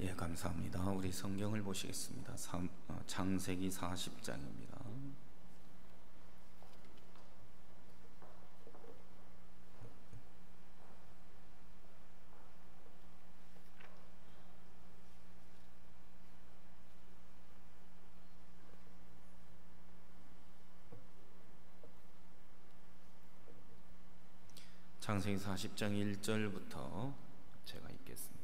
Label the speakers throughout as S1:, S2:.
S1: 예, 감사합니다. 우리 성경을 보시겠습니다. 창세기 40장입니다. 창세기 40장 1절부터 제가 읽겠습니다.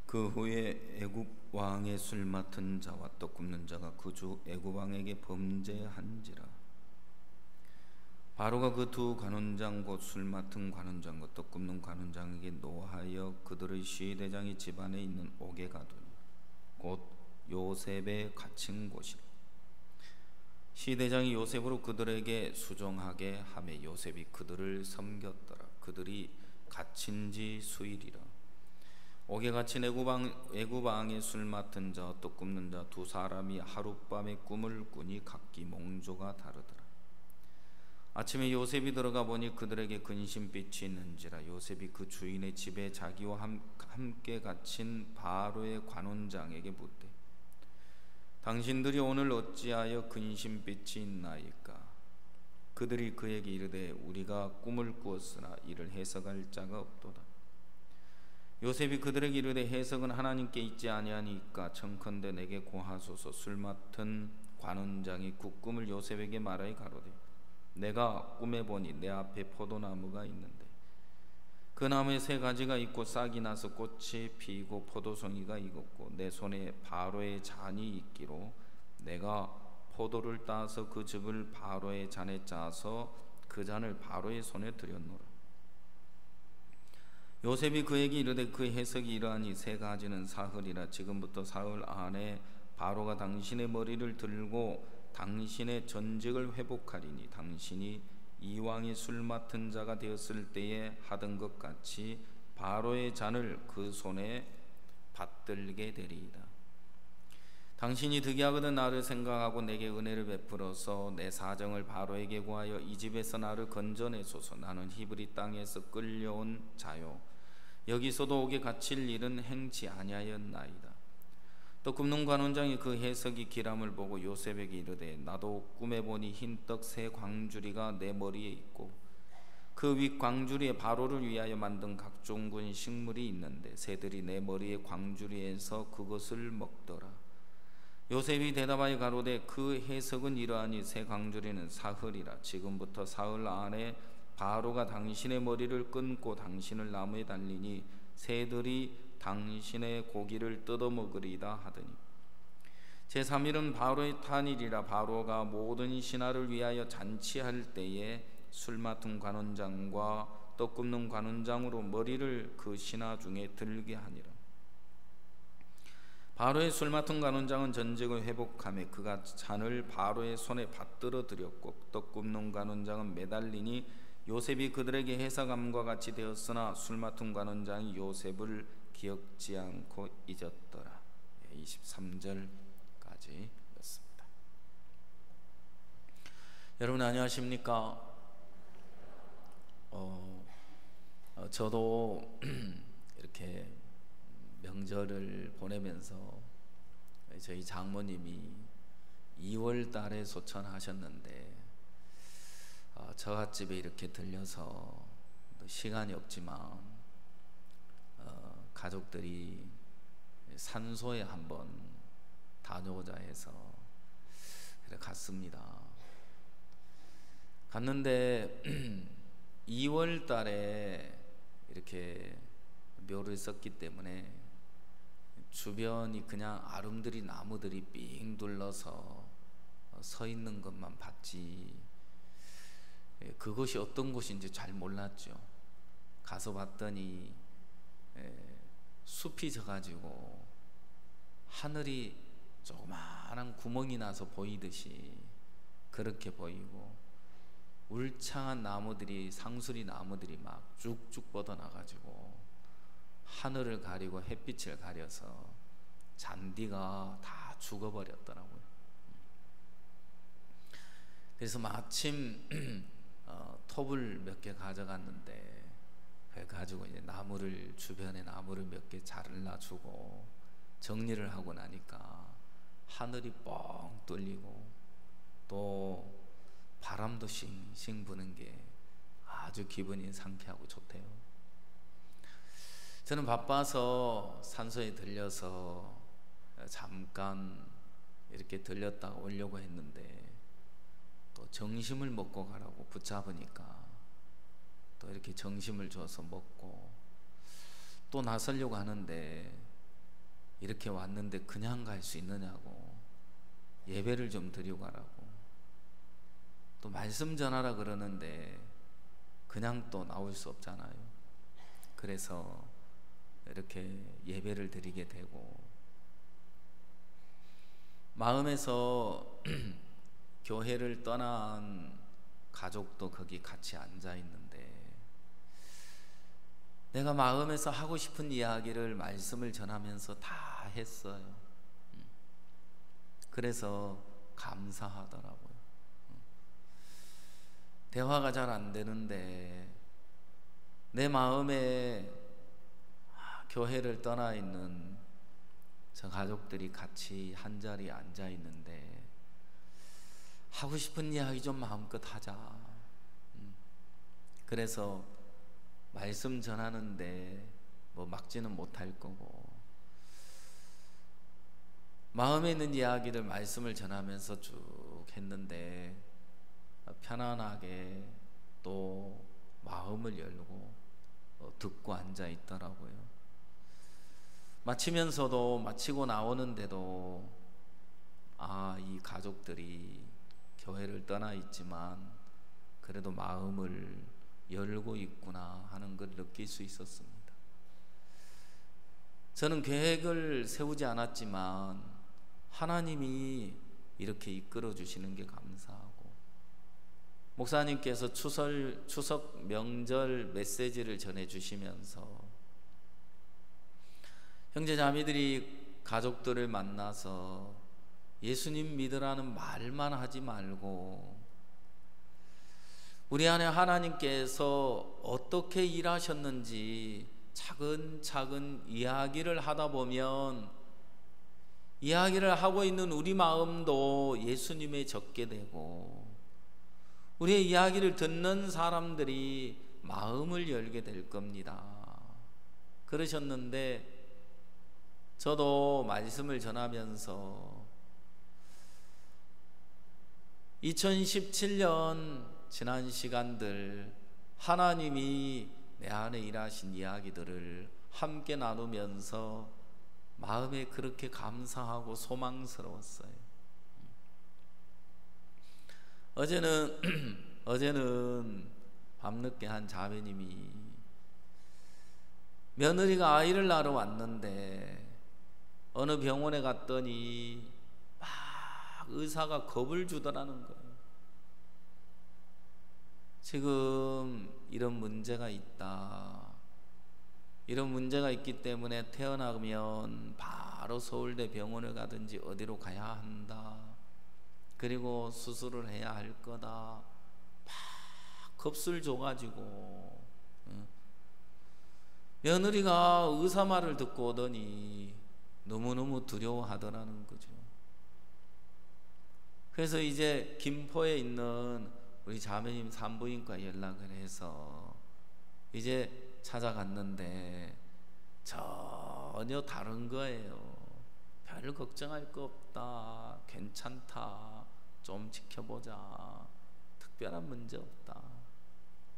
S1: 그 후에 애굽 왕의 술 맡은 자와 떡 굽는 자가 그 주 애굽 왕에게 범죄한지라. 바로가 그 두 관원장 곧 술 맡은 관원장과 떡 굽는 관원장에게 노하여 그들의 시대장이 집안에 있는 옥에 가두니 곧 요셉의 갇힌 곳이라. 시대장이 요셉으로 그들에게 수종하게 하매 요셉이 그들을 섬겼더라. 그들이 갇힌 지 수일이라. 옥에 갇힌 애굽 왕의 술 맡은 자 떡 굽는 자 두 사람이 하룻밤에 꿈을 꾸니 각기 몽조가 다르더라. 아침에 요셉이 들어가 보니 그들에게 근심빛이 있는지라. 요셉이 그 주인의 집에 자기와 함께 갇힌 바로의 관원장에게 묻되 당신들이 오늘 어찌하여 근심빛이 있나이까? 그들이 그에게 이르되 우리가 꿈을 꾸었으나 이를 해석할 자가 없도다. 요셉이 그들에게 이르되 해석은 하나님께 있지 아니하니까 청컨대 내게 고하소서. 술 맡은 관원장이 그 꿈을 요셉에게 말하여 가로되 내가 꿈에 보니 내 앞에 포도나무가 있는데 그 나무에 세 가지가 있고 싹이 나서 꽃이 피고 포도송이가 익었고 내 손에 바로의 잔이 있기로 내가 포도를 따서 그 즙을 바로의 잔에 짜서 그 잔을 바로의 손에 들였노라. 요셉이 그에게 이르되 그 해석이 이러하니 세 가지는 사흘이라. 지금부터 사흘 안에 바로가 당신의 머리를 들고 당신의 전직을 회복하리니 당신이 이왕의 술 맡은 자가 되었을 때에 하던 것 같이 바로의 잔을 그 손에 받들게 되리이다. 당신이 득이하거든 나를 생각하고 내게 은혜를 베풀어서 내 사정을 바로에게 구하여 이 집에서 나를 건져내소서. 나는 히브리 땅에서 끌려온 자요 여기서도 옥에 갇힐 일은 행치 아니하였나이다. 또 굽는 관원장이 그 해석이 기람을 보고 요셉에게 이르되 나도 꿈에 보니 흰떡 세 광주리가 내 머리에 있고 그 윗 광주리에 바로를 위하여 만든 각종 군 식물이 있는데 새들이 내 머리의 광주리에서 그것을 먹더라. 요셉이 대답하여 가로되 그 해석은 이러하니 새 광주리는 사흘이라. 지금부터 사흘 안에 바로가 당신의 머리를 끊고 당신을 나무에 달리니 새들이 당신의 고기를 뜯어먹으리다 하더니 제3일은 바로의 탄일이라. 바로가 모든 신하를 위하여 잔치할 때에 술 맡은 관원장과 떡 굽는 관원장으로 머리를 그 신하 중에 들게 하니라. 바로의 술 맡은 관원장은 전직을 회복하며 그가 잔을 바로의 손에 받들어 드렸고 떡 굽는 관원장은 매달리니 요셉이 그들에게 해석함과 같이 되었으나 술 맡은 관원장이 요셉을 기억지 않고 잊었더라. 23절까지 였습니다. 여러분 안녕하십니까? 저도 이렇게 명절을 보내면서 저희 장모님이 2월 달에 소천하셨는데 저갓집에 이렇게 들려서 시간이 없지만 가족들이 산소에 한번 다녀오자 해서 그래 갔습니다. 갔는데 2월 달에 이렇게 묘를 썼기 때문에 주변이 그냥 아름드리 나무들이 삥 둘러서 서 있는 것만 봤지 그것이 어떤 곳인지 잘 몰랐죠. 가서 봤더니 숲이 져가지고 하늘이 조그마한 구멍이 나서 보이듯이 그렇게 보이고 울창한 나무들이 상수리 나무들이 막 쭉쭉 뻗어나가지고 하늘을 가리고 햇빛을 가려서 잔디가 다 죽어버렸더라고요. 그래서 마침 톱을 몇 개 가져갔는데 그래 가지고 이제 주변에 나무를 몇 개 잘라주고 정리를 하고 나니까 하늘이 뻥 뚫리고 또 바람도 싱싱 부는 게 아주 기분이 상쾌하고 좋대요. 저는 바빠서 산소에 들려서 잠깐 이렇게 들렸다가 오려고 했는데 또 정심을 먹고 가라고 붙잡으니까 또 이렇게 정심을 줘서 먹고 또 나서려고 하는데 이렇게 왔는데 그냥 갈 수 있느냐고 예배를 좀 드리고 가라고 또 말씀 전하라 그러는데 그냥 또 나올 수 없잖아요. 그래서 이렇게 예배를 드리게 되고 마음에서 교회를 떠난 가족도 거기 같이 앉아 있는데 내가 마음에서 하고 싶은 이야기를 말씀을 전하면서 다 했어요. 그래서 감사하더라고요. 대화가 잘 안 되는데 내 마음에 교회를 떠나 있는 저 가족들이 같이 한 자리에 앉아 있는데 하고 싶은 이야기 좀 마음껏 하자. 그래서 말씀 전하는데 뭐 막지는 못할 거고 마음에 있는 이야기를 말씀을 전하면서 쭉 했는데 편안하게 또 마음을 열고 듣고 앉아 있더라고요. 마치고 나오는데도 이 가족들이 교회를 떠나 있지만 그래도 마음을 열고 있구나 하는 걸 느낄 수 있었습니다. 저는 계획을 세우지 않았지만 하나님이 이렇게 이끌어 주시는 게 감사하고 목사님께서 추석 명절 메시지를 전해 주시면서 형제자매들이 가족들을 만나서 예수님 믿으라는 말만 하지 말고 우리 안에 하나님께서 어떻게 일하셨는지 차근차근 이야기를 하다 보면 이야기를 하고 있는 우리 마음도 예수님에 적게 되고 우리의 이야기를 듣는 사람들이 마음을 열게 될 겁니다. 그러셨는데 저도 말씀을 전하면서 2017년 지난 시간들 하나님이 내 안에 일하신 이야기들을 함께 나누면서 마음에 그렇게 감사하고 소망스러웠어요. 어제는 밤늦게 한 자매님이 며느리가 아이를 낳으러 왔는데 어느 병원에 갔더니 막 의사가 겁을 주더라는 거예요. 지금 이런 문제가 있다. 이런 문제가 있기 때문에 태어나면 바로 서울대 병원을 가든지 어디로 가야 한다. 그리고 수술을 해야 할 거다. 막 겁을 줘가지고 며느리가 의사 말을 듣고 오더니 너무너무 두려워하더라는 거죠. 그래서 이제 김포에 있는 우리 자매님 산부인과 연락을 해서 이제 찾아갔는데 전혀 다른 거예요. 별 걱정할 거 없다. 괜찮다. 좀 지켜보자. 특별한 문제 없다.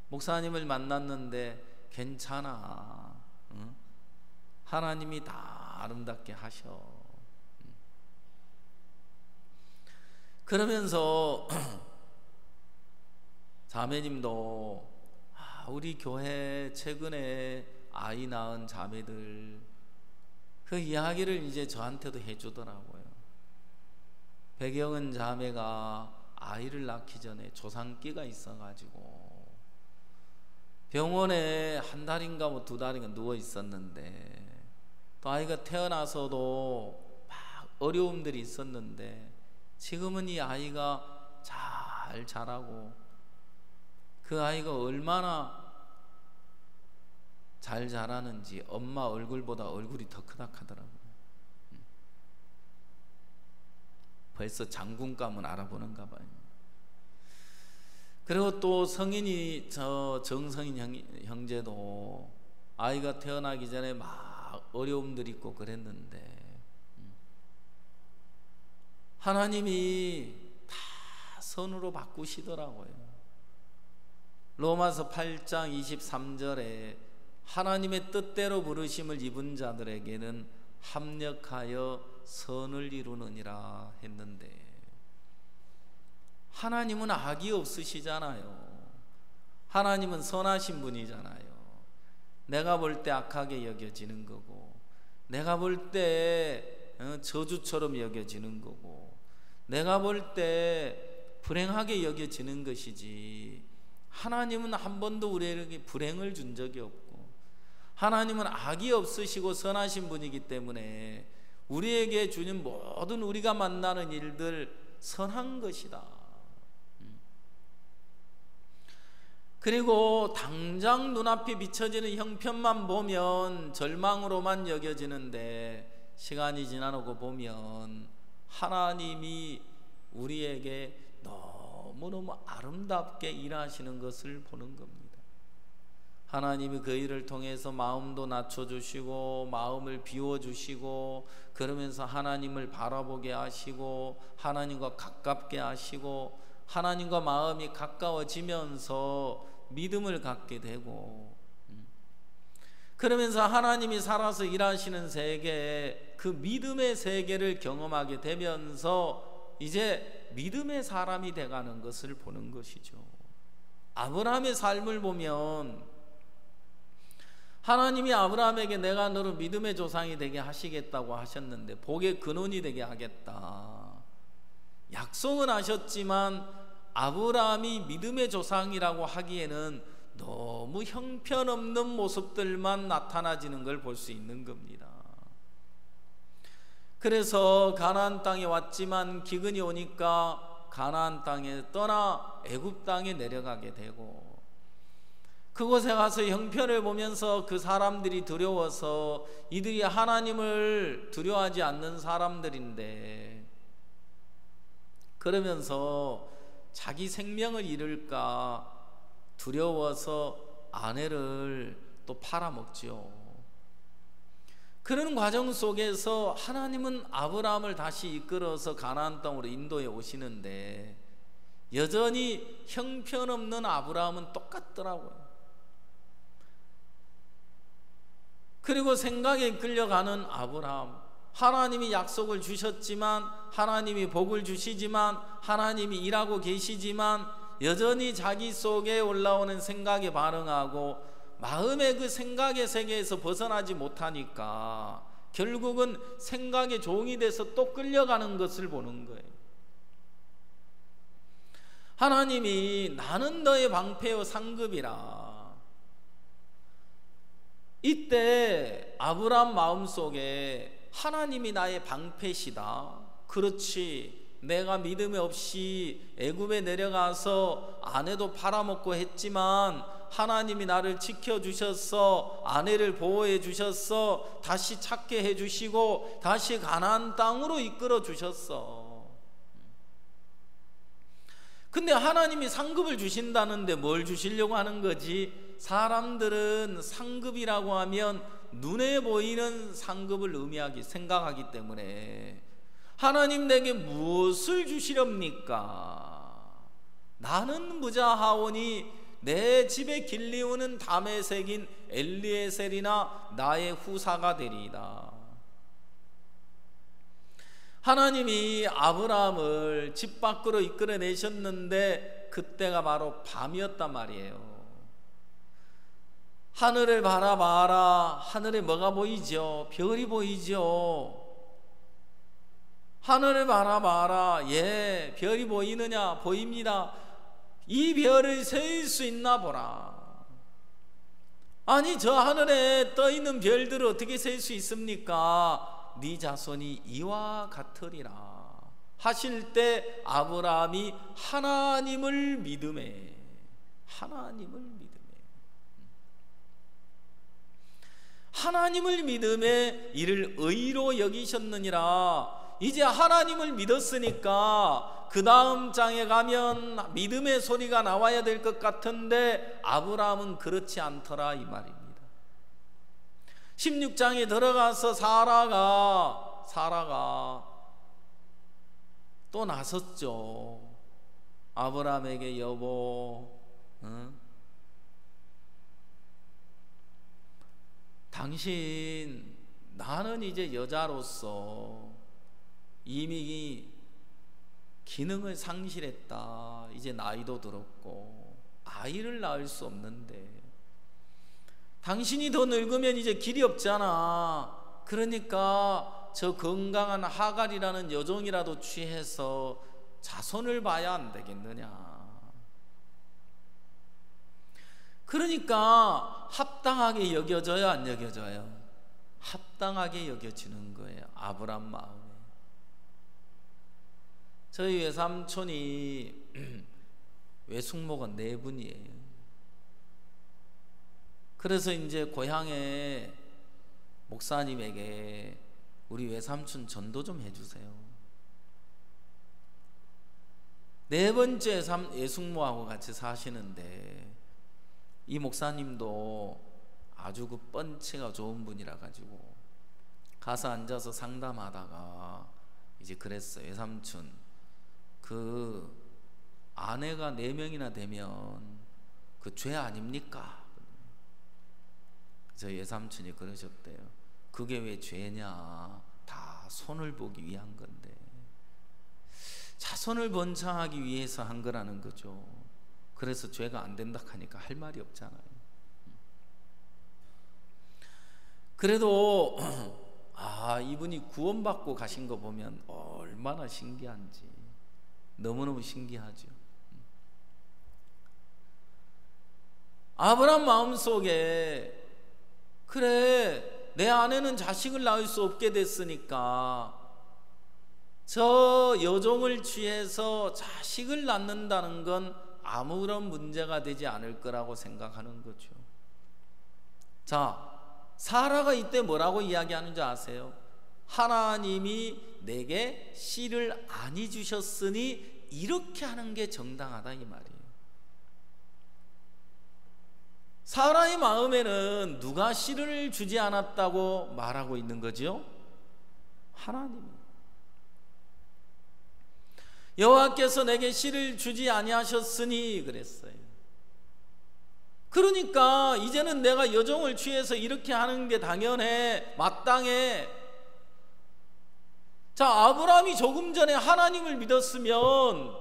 S1: 목사님을 만났는데 괜찮아. 응? 하나님이 다 아름답게 하셔. 그러면서 자매님도 우리 교회 최근에 아이 낳은 자매들 그 이야기를 이제 저한테도 해주더라고요. 백영은 자매가 아이를 낳기 전에 조상기가 있어가지고 병원에 한 달인가 뭐 2달인가 누워 있었는데 또 아이가 태어나서도 막 어려움들이 있었는데 지금은 이 아이가 잘 잘 자라고 그 아이가 얼마나 잘 자라는지 엄마 얼굴보다 얼굴이 더 크다 하더라고요. 벌써 장군감은 알아보는가 봐요. 그리고 또 성인이 저 정성인 형제도 아이가 태어나기 전에 막 어려움들 있고 그랬는데 하나님이 다 선으로 바꾸시더라고요. 로마서 8장 23절에 하나님의 뜻대로 부르심을 입은 자들에게는 합력하여 선을 이루느니라 했는데 하나님은 악이 없으시잖아요. 하나님은 선하신 분이잖아요. 내가 볼 때 악하게 여겨지는 거고 내가 볼 때 저주처럼 여겨지는 거고 내가 볼 때 불행하게 여겨지는 것이지 하나님은 한 번도 우리에게 불행을 준 적이 없고 하나님은 악이 없으시고 선하신 분이기 때문에 우리에게 주는 모든 우리가 만나는 일들 선한 것이다. 그리고 당장 눈앞에 비춰지는 형편만 보면 절망으로만 여겨지는데 시간이 지나고 보면 하나님이 우리에게 너무너무 아름답게 일하시는 것을 보는 겁니다. 하나님이 그 일을 통해서 마음도 낮춰주시고 마음을 비워주시고 그러면서 하나님을 바라보게 하시고 하나님과 가깝게 하시고 하나님과 마음이 가까워지면서 믿음을 갖게 되고 그러면서 하나님이 살아서 일하시는 세계 그 믿음의 세계를 경험하게 되면서 이제 믿음의 사람이 돼가는 것을 보는 것이죠. 아브라함의 삶을 보면 하나님이 아브라함에게 내가 너를 믿음의 조상이 되게 하시겠다고 하셨는데 복의 근원이 되게 하겠다 약속은 하셨지만 아브라함이 믿음의 조상이라고 하기에는 너무 형편없는 모습들만 나타나지는 걸 볼 수 있는 겁니다. 그래서 가나안 땅에 왔지만 기근이 오니까 가나안 땅에 떠나 애굽 땅에 내려가게 되고 그곳에 가서 형편을 보면서 그 사람들이 두려워서 이들이 하나님을 두려워하지 않는 사람들인데 그러면서 자기 생명을 잃을까 두려워서 아내를 또 팔아먹지요. 그런 과정 속에서 하나님은 아브라함을 다시 이끌어서 가나안 땅으로 인도해 오시는데 여전히 형편없는 아브라함은 똑같더라고요. 그리고 생각에 끌려가는 아브라함, 하나님이 약속을 주셨지만 하나님이 복을 주시지만 하나님이 일하고 계시지만 여전히 자기 속에 올라오는 생각에 반응하고 마음의 그 생각의 세계에서 벗어나지 못하니까 결국은 생각의 종이 돼서 또 끌려가는 것을 보는 거예요. 하나님이 나는 너의 방패요 상급이라. 이때 아브라함 마음속에 하나님이 나의 방패시다. 그렇지, 내가 믿음이 없이 애굽에 내려가서 아내도 팔아먹고 했지만 하나님이 나를 지켜주셨어. 아내를 보호해 주셨어. 다시 찾게 해주시고 다시 가나안 땅으로 이끌어 주셨어. 근데 하나님이 상급을 주신다는데 뭘 주시려고 하는 거지? 사람들은 상급이라고 하면 눈에 보이는 상급을 생각하기 때문에 하나님 내게 무엇을 주시렵니까? 나는 무자하오니 내 집에 길리우는 다메섹인 엘리에셀이나 나의 후사가 되리이다. 하나님이 아브라함을 집 밖으로 이끌어내셨는데 그때가 바로 밤이었단 말이에요. 하늘을 바라봐라. 하늘에 뭐가 보이죠? 별이 보이죠. 하늘을 바라봐라. 예, 별이 보이느냐? 보입니다. 이 별을 셀 수 있나 보라. 아니, 저 하늘에 떠 있는 별들을 어떻게 셀 수 있습니까? 네 자손이 이와 같으리라. 하실 때 아브라함이 하나님을 믿음에 이를 의로 여기셨느니라. 이제 하나님을 믿었으니까 그 다음 장에 가면 믿음의 소리가 나와야 될 것 같은데 아브라함은 그렇지 않더라 이 말입니다. 16장에 들어가서 사라가 또 나섰죠. 아브라함에게 여보, 당신, 나는 이제 여자로서 이미 기능을 상실했다. 이제 나이도 들었고 아이를 낳을 수 없는데 당신이 더 늙으면 이제 길이 없잖아. 그러니까 저 건강한 하갈이라는 여종이라도 취해서 자손을 봐야 안 되겠느냐. 그러니까 합당하게 여겨져요, 안 여겨져요? 합당하게 여겨지는 거예요, 아브라함 마음에. 저희 외삼촌이 외숙모가 4분이에요. 그래서 이제 고향에 목사님에게 우리 외삼촌 전도 좀 해주세요. 4번째 외숙모하고 같이 사시는데 이 목사님도 아주 그 펀치가 좋은 분이라 가지고 가서 앉아서 상담하다가 이제 그랬어요. 외삼촌, 그 아내가 4명이나 되면 그 죄 아닙니까? 저희 외삼촌이 그러셨대요. 그게 왜 죄냐? 다 손을 보기 위한 건데, 자손을 번창하기 위해서 한 거라는 거죠. 그래서 죄가 안 된다 하니까 할 말이 없잖아요. 그래도 이분이 구원받고 가신 거 보면 얼마나 신기한지, 너무너무 신기하죠. 아브라함 마음속에, 그래, 내 아내는 자식을 낳을 수 없게 됐으니까 저 여종을 취해서 자식을 낳는다는 건 아무런 문제가 되지 않을 거라고 생각하는 거죠. 자, 사라가 이때 뭐라고 이야기하는지 아세요? 하나님이 내게 씨를 아니 주셨으니 이렇게 하는 게 정당하다 이 말이에요. 사라의 마음에는 누가 씨를 주지 않았다고 말하고 있는 거죠? 하나님이. 여호와께서 내게 씨를 주지 아니하셨으니 그랬어요. 그러니까 이제는 내가 여종을 취해서 이렇게 하는 게 당연해, 마땅해. 자, 아브라함이 조금 전에 하나님을 믿었으면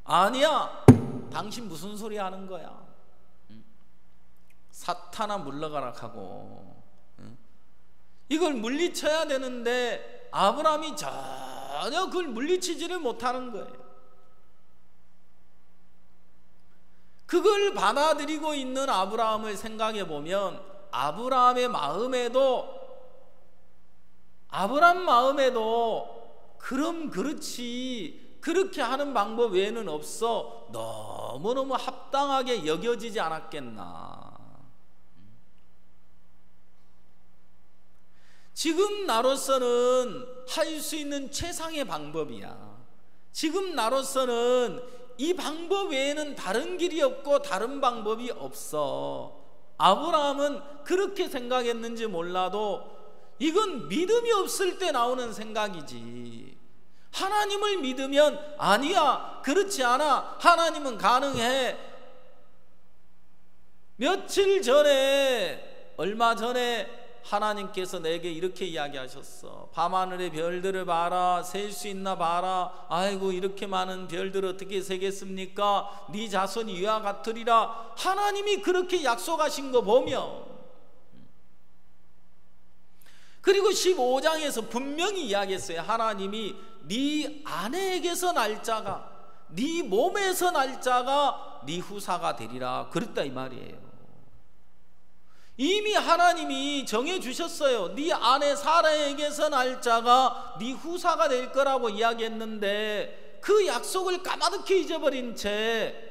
S1: 아니야, 당신 무슨 소리 하는 거야? 사탄아 물러가라 하고 이걸 물리쳐야 되는데 아브라함이 전혀 그걸 물리치지를 못하는 거예요. 그걸 받아들이고 있는 아브라함을 생각해 보면 아브라함 마음에도 그럼 그렇지, 그렇게 하는 방법 외에는 없어, 너무너무 합당하게 여겨지지 않았겠나. 지금 나로서는 할 수 있는 최상의 방법이야. 지금 나로서는 이 방법 외에는 다른 길이 없고 다른 방법이 없어. 아브라함은 그렇게 생각했는지 몰라도 이건 믿음이 없을 때 나오는 생각이지. 하나님을 믿으면 아니야, 그렇지 않아, 하나님은 가능해. 얼마 전에 하나님께서 내게 이렇게 이야기하셨어. 밤하늘의 별들을 봐라, 셀 수 있나 봐라. 아이고, 이렇게 많은 별들 어떻게 세겠습니까? 네 자손이 이와 같으리라. 하나님이 그렇게 약속하신 거 보면, 그리고 15장에서 분명히 이야기했어요. 하나님이 네 아내에게서 날 자가, 네 몸에서 날 자가 네 후사가 되리라 그랬다 이 말이에요. 이미 하나님이 정해주셨어요. 네 아내 사라에게서 날 자가 네 후사가 될 거라고 이야기했는데 그 약속을 까마득히 잊어버린 채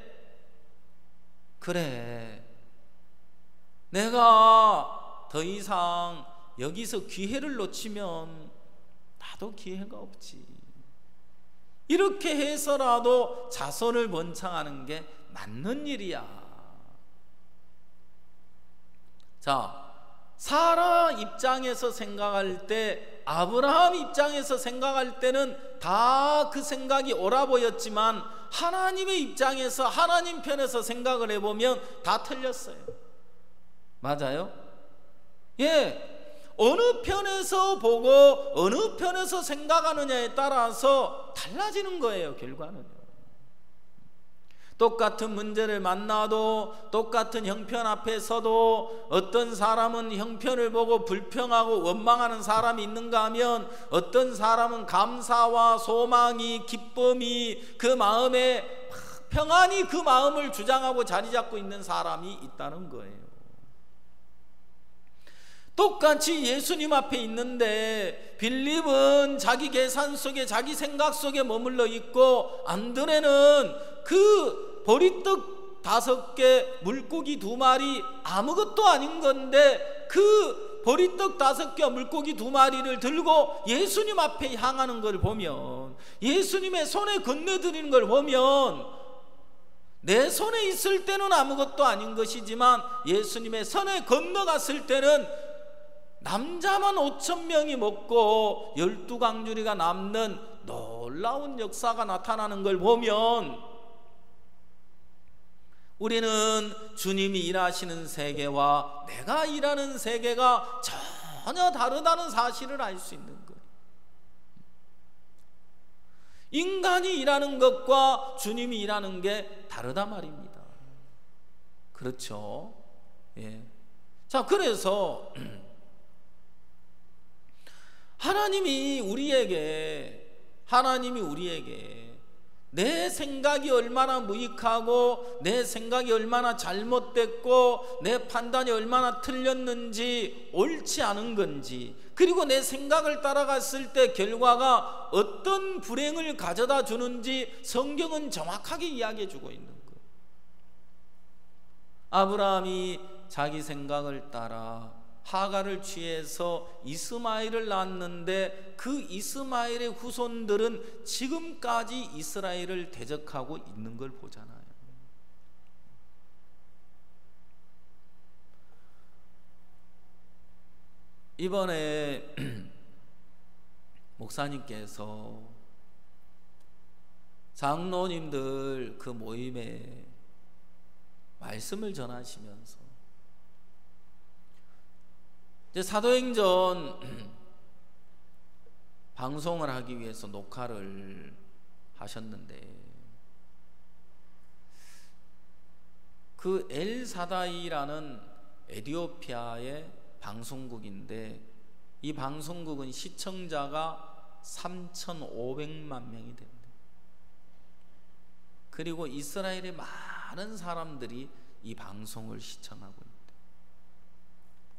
S1: 그래, 내가 더 이상 여기서 기회를 놓치면 나도 기회가 없지, 이렇게 해서라도 자손을 번창하는 게 맞는 일이야. 자, 사라 입장에서 생각할 때, 아브라함 입장에서 생각할 때는 다 그 생각이 옳아 보였지만 하나님의 입장에서, 하나님 편에서 생각을 해보면 다 틀렸어요. 맞아요? 예, 어느 편에서 보고 어느 편에서 생각하느냐에 따라서 달라지는 거예요, 결과는요. 똑같은 문제를 만나도, 똑같은 형편 앞에 서도 어떤 사람은 형편을 보고 불평하고 원망하는 사람이 있는가 하면 어떤 사람은 감사와 소망이, 기쁨이 그 마음에 평안히 그 마음을 주장하고 자리 잡고 있는 사람이 있다는 거예요. 똑같이 예수님 앞에 있는데 빌립은 자기 계산 속에, 자기 생각 속에 머물러 있고, 안드레는 그 보리떡 5개, 물고기 2마리, 아무것도 아닌 건데 그 보리떡 5개, 물고기 2마리를 들고 예수님 앞에 향하는 걸 보면, 예수님의 손에 건네드리는 걸 보면, 내 손에 있을 때는 아무것도 아닌 것이지만 예수님의 손에 건너갔을 때는 남자만 5,000명이 먹고 12강주리가 남는 놀라운 역사가 나타나는 걸 보면, 우리는 주님이 일하시는 세계와 내가 일하는 세계가 전혀 다르다는 사실을 알 수 있는 거예요. 인간이 일하는 것과 주님이 일하는 게 다르다 말입니다. 그렇죠? 예. 자, 그래서 하나님이 우리에게 내 생각이 얼마나 무익하고 내 생각이 얼마나 잘못됐고 내 판단이 얼마나 틀렸는지, 옳지 않은 건지, 그리고 내 생각을 따라갔을 때 결과가 어떤 불행을 가져다 주는지 성경은 정확하게 이야기해 주고 있는 거예요. 아브라함이 자기 생각을 따라 하가를 취해서 이스마엘을 낳았는데 그 이스마엘의 후손들은 지금까지 이스라엘을 대적하고 있는 걸 보잖아요. 이번에 목사님께서 장로님들 그 모임에 말씀을 전하시면서 이제 사도행전 방송을 하기 위해서 녹화를 하셨는데, 그 엘사다이라는 에티오피아의 방송국인데 이 방송국은 시청자가 3,500만 명이 됩니다. 그리고 이스라엘의 많은 사람들이 이 방송을 시청하고 있습니다.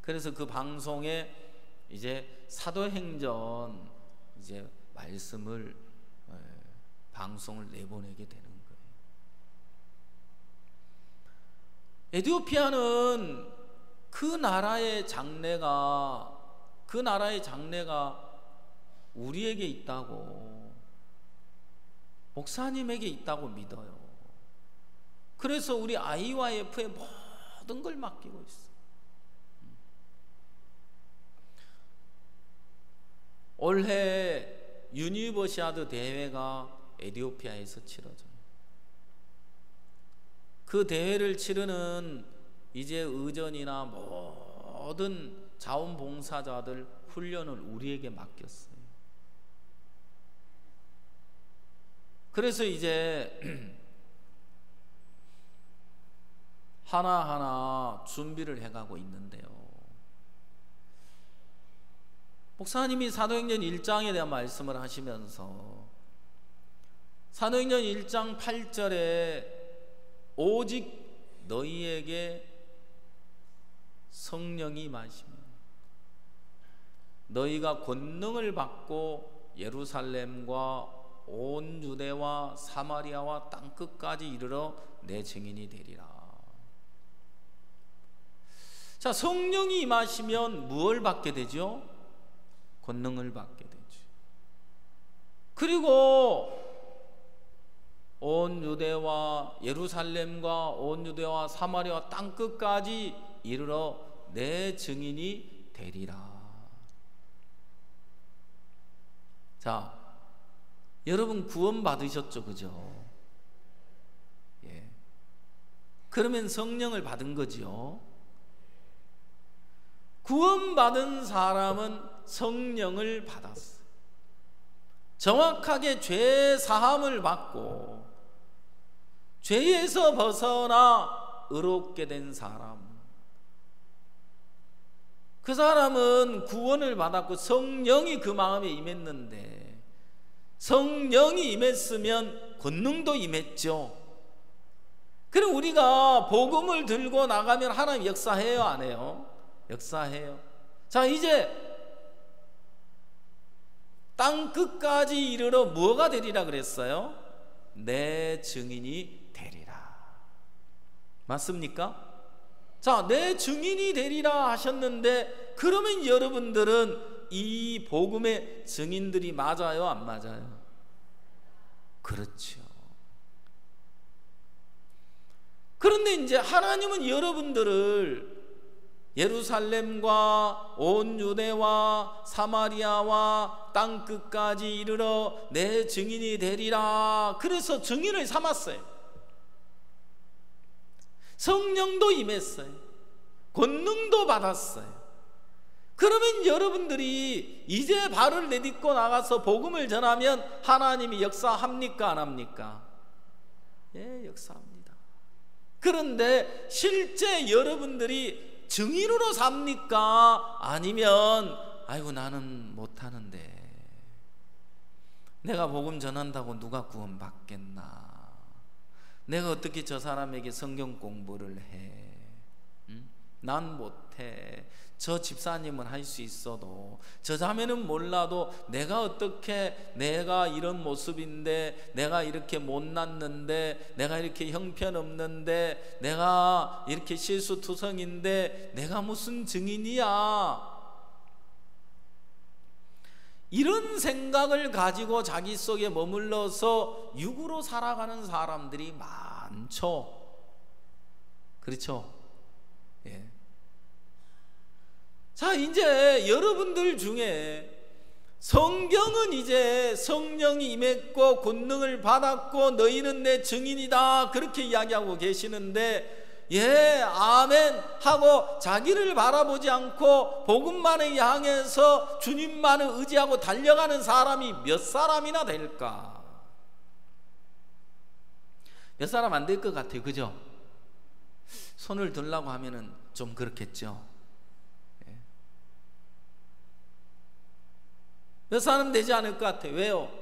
S1: 그래서 그 방송에 이제 사도행전 이제 말씀을 방송을 내보내게 되는 거예요. 에티오피아는 그 나라의 장래가 우리에게 있다고, 목사님에게 있다고 믿어요. 그래서 우리 IYF의 모든 걸 맡기고 있어요. 올해 유니버시아드 대회가 에티오피아에서 치러져요. 그 대회를 치르는 이제 의전이나 모든 자원봉사자들 훈련을 우리에게 맡겼어요. 그래서 이제 하나하나 준비를 해가고 있는데요, 목사님이 사도행전 1장에 대한 말씀을 하시면서 사도행전 1장 8절에 오직 너희에게 성령이 임하시면 너희가 권능을 받고 예루살렘과 온 유대와 사마리아와 땅끝까지 이르러 내 증인이 되리라. 자, 성령이 임하시면 무엇을 받게 되죠? 권능을 받게 되죠. 그리고 온 유대와 예루살렘과 온 유대와 사마리아와 땅끝까지 이르러 내 증인이 되리라. 자, 여러분 구원 받으셨죠, 그죠? 예. 그러면 성령을 받은 거죠. 구원받은 사람은 성령을 받았어요. 정확하게 죄 사함을 받고 죄에서 벗어나 의롭게 된 사람, 그 사람은 구원을 받았고 성령이 그 마음에 임했는데, 성령이 임했으면 권능도 임했죠. 그럼 우리가 복음을 들고 나가면 하나님 역사해요, 안 해요? 역사해요. 자, 이제 땅 끝까지 이르러 뭐가 되리라 그랬어요? 내 증인이 되리라. 맞습니까? 자, 내 증인이 되리라 하셨는데, 그러면 여러분들은 이 복음의 증인들이 맞아요, 안 맞아요? 그렇죠. 그런데 이제 하나님은 여러분들을 예루살렘과 온 유대와 사마리아와 땅끝까지 이르러 내 증인이 되리라, 그래서 증인을 삼았어요. 성령도 임했어요. 권능도 받았어요. 그러면 여러분들이 이제 발을 내딛고 나가서 복음을 전하면 하나님이 역사합니까, 안 합니까? 예, 역사합니다. 그런데 실제 여러분들이 증인으로 삽니까? 아니면 아이고 나는 못하는데 내가 복음 전한다고 누가 구원 받겠나, 내가 어떻게 저 사람에게 성경 공부를 해, 난 못해, 저 집사님은 할 수 있어도 저 자매는 몰라도 내가 어떻게, 내가 이런 모습인데, 내가 이렇게 못났는데, 내가 이렇게 형편없는데, 내가 이렇게 실수투성인데 내가 무슨 증인이야, 이런 생각을 가지고 자기 속에 머물러서 육으로 살아가는 사람들이 많죠. 그렇죠? 예. 자, 이제 여러분들 중에 성경은 이제 성령이 임했고 권능을 받았고 너희는 내 증인이다 그렇게 이야기하고 계시는데, 예, 아멘 하고 자기를 바라보지 않고 복음만을 향해서 주님만을 의지하고 달려가는 사람이 몇 사람이나 될까? 몇 사람 안 될 것 같아요, 그죠? 손을 들라고 하면은 좀 그렇겠죠. 예. 몇 사람 되지 않을 것 같아요. 왜요?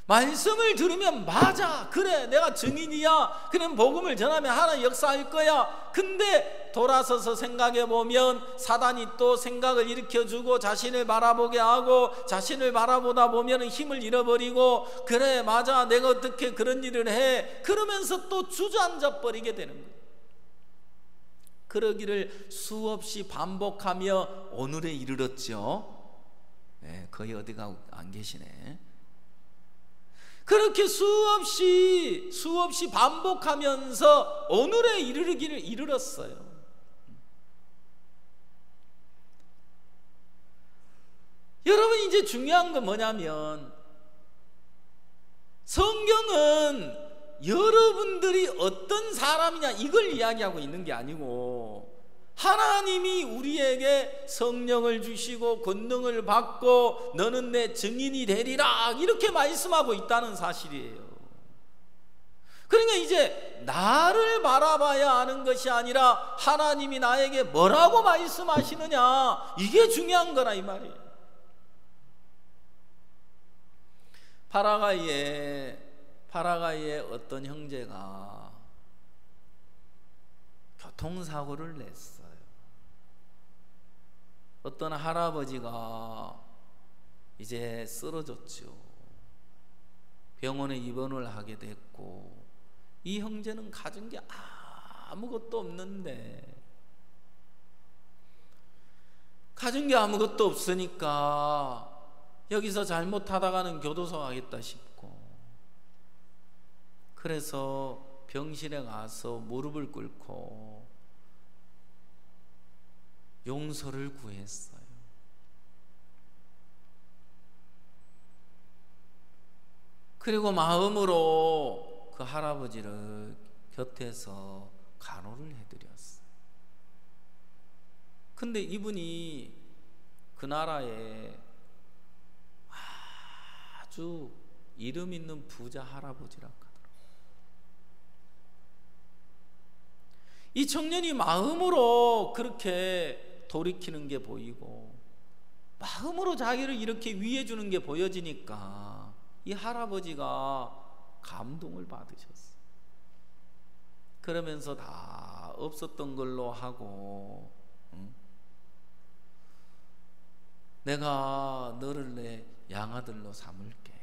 S1: 말씀을 들으면 맞아, 그래 내가 증인이야, 그럼 복음을 전하면 하나님 역사할 거야. 근데 돌아서서 생각해 보면 사단이 또 생각을 일으켜주고 자신을 바라보게 하고, 자신을 바라보다 보면 힘을 잃어버리고, 그래 맞아 내가 어떻게 그런 일을 해, 그러면서 또 주저앉아 버리게 되는 거예요. 그러기를 수없이 반복하며 오늘에 이르렀죠. 네, 거의 어디가 안 계시네. 그렇게 수없이 반복하면서 오늘에 이르기를 이르렀어요. 여러분, 이제 중요한 건 뭐냐면, 성경은 여러분들이 어떤 사람이냐 이걸 이야기하고 있는 게 아니고, 하나님이 우리에게 성령을 주시고 권능을 받고 너는 내 증인이 되리라 이렇게 말씀하고 있다는 사실이에요. 그러니까 이제 나를 바라봐야 하는 것이 아니라 하나님이 나에게 뭐라고 말씀하시느냐, 이게 중요한 거라 이 말이에요. 파라과이에 어떤 형제가 교통사고를 냈어요. 어떤 할아버지가 이제 쓰러졌죠. 병원에 입원을 하게 됐고, 이 형제는 가진 게 아무것도 없는데, 가진 게 아무것도 없으니까 여기서 잘못하다가는 교도소 가겠다 싶고, 그래서 병실에 가서 무릎을 꿇고 용서를 구했어요. 그리고 마음으로 그 할아버지를 곁에서 간호를 해드렸어요. 근데 이분이 그 나라에 아주 이름 있는 부자 할아버지라고 하더라고요. 이 청년이 마음으로 그렇게 돌이키는 게 보이고, 마음으로 자기를 이렇게 위해 주는 게 보여지니까 이 할아버지가 감동을 받으셨어요. 그러면서 다 없었던 걸로 하고, 내가 너를 내 양아들로 삼을게.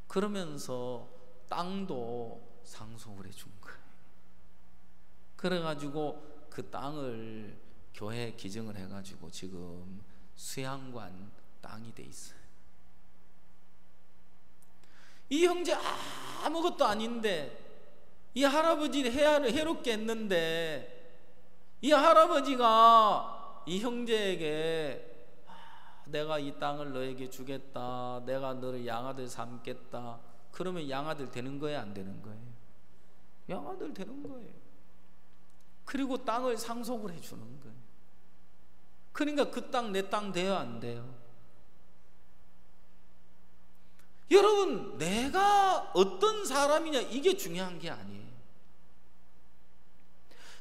S1: 그러면서 땅도 상속을 해준 거예요. 그래가지고 그 땅을 교회에 기증을 해가지고 지금 수양관 땅이 돼 있어요. 이 형제 아무것도 아닌데, 이 할아버지 해롭게 했는데, 이 할아버지가 이 형제에게 내가 이 땅을 너에게 주겠다, 내가 너를 양아들 삼겠다, 그러면 양아들 되는 거예요, 안 되는 거예요? 양아들 되는 거예요. 그리고 땅을 상속을 해주는 거예요. 그러니까 그 땅 내 땅 돼요, 안 돼요? 여러분, 내가 어떤 사람이냐 이게 중요한 게 아니에요.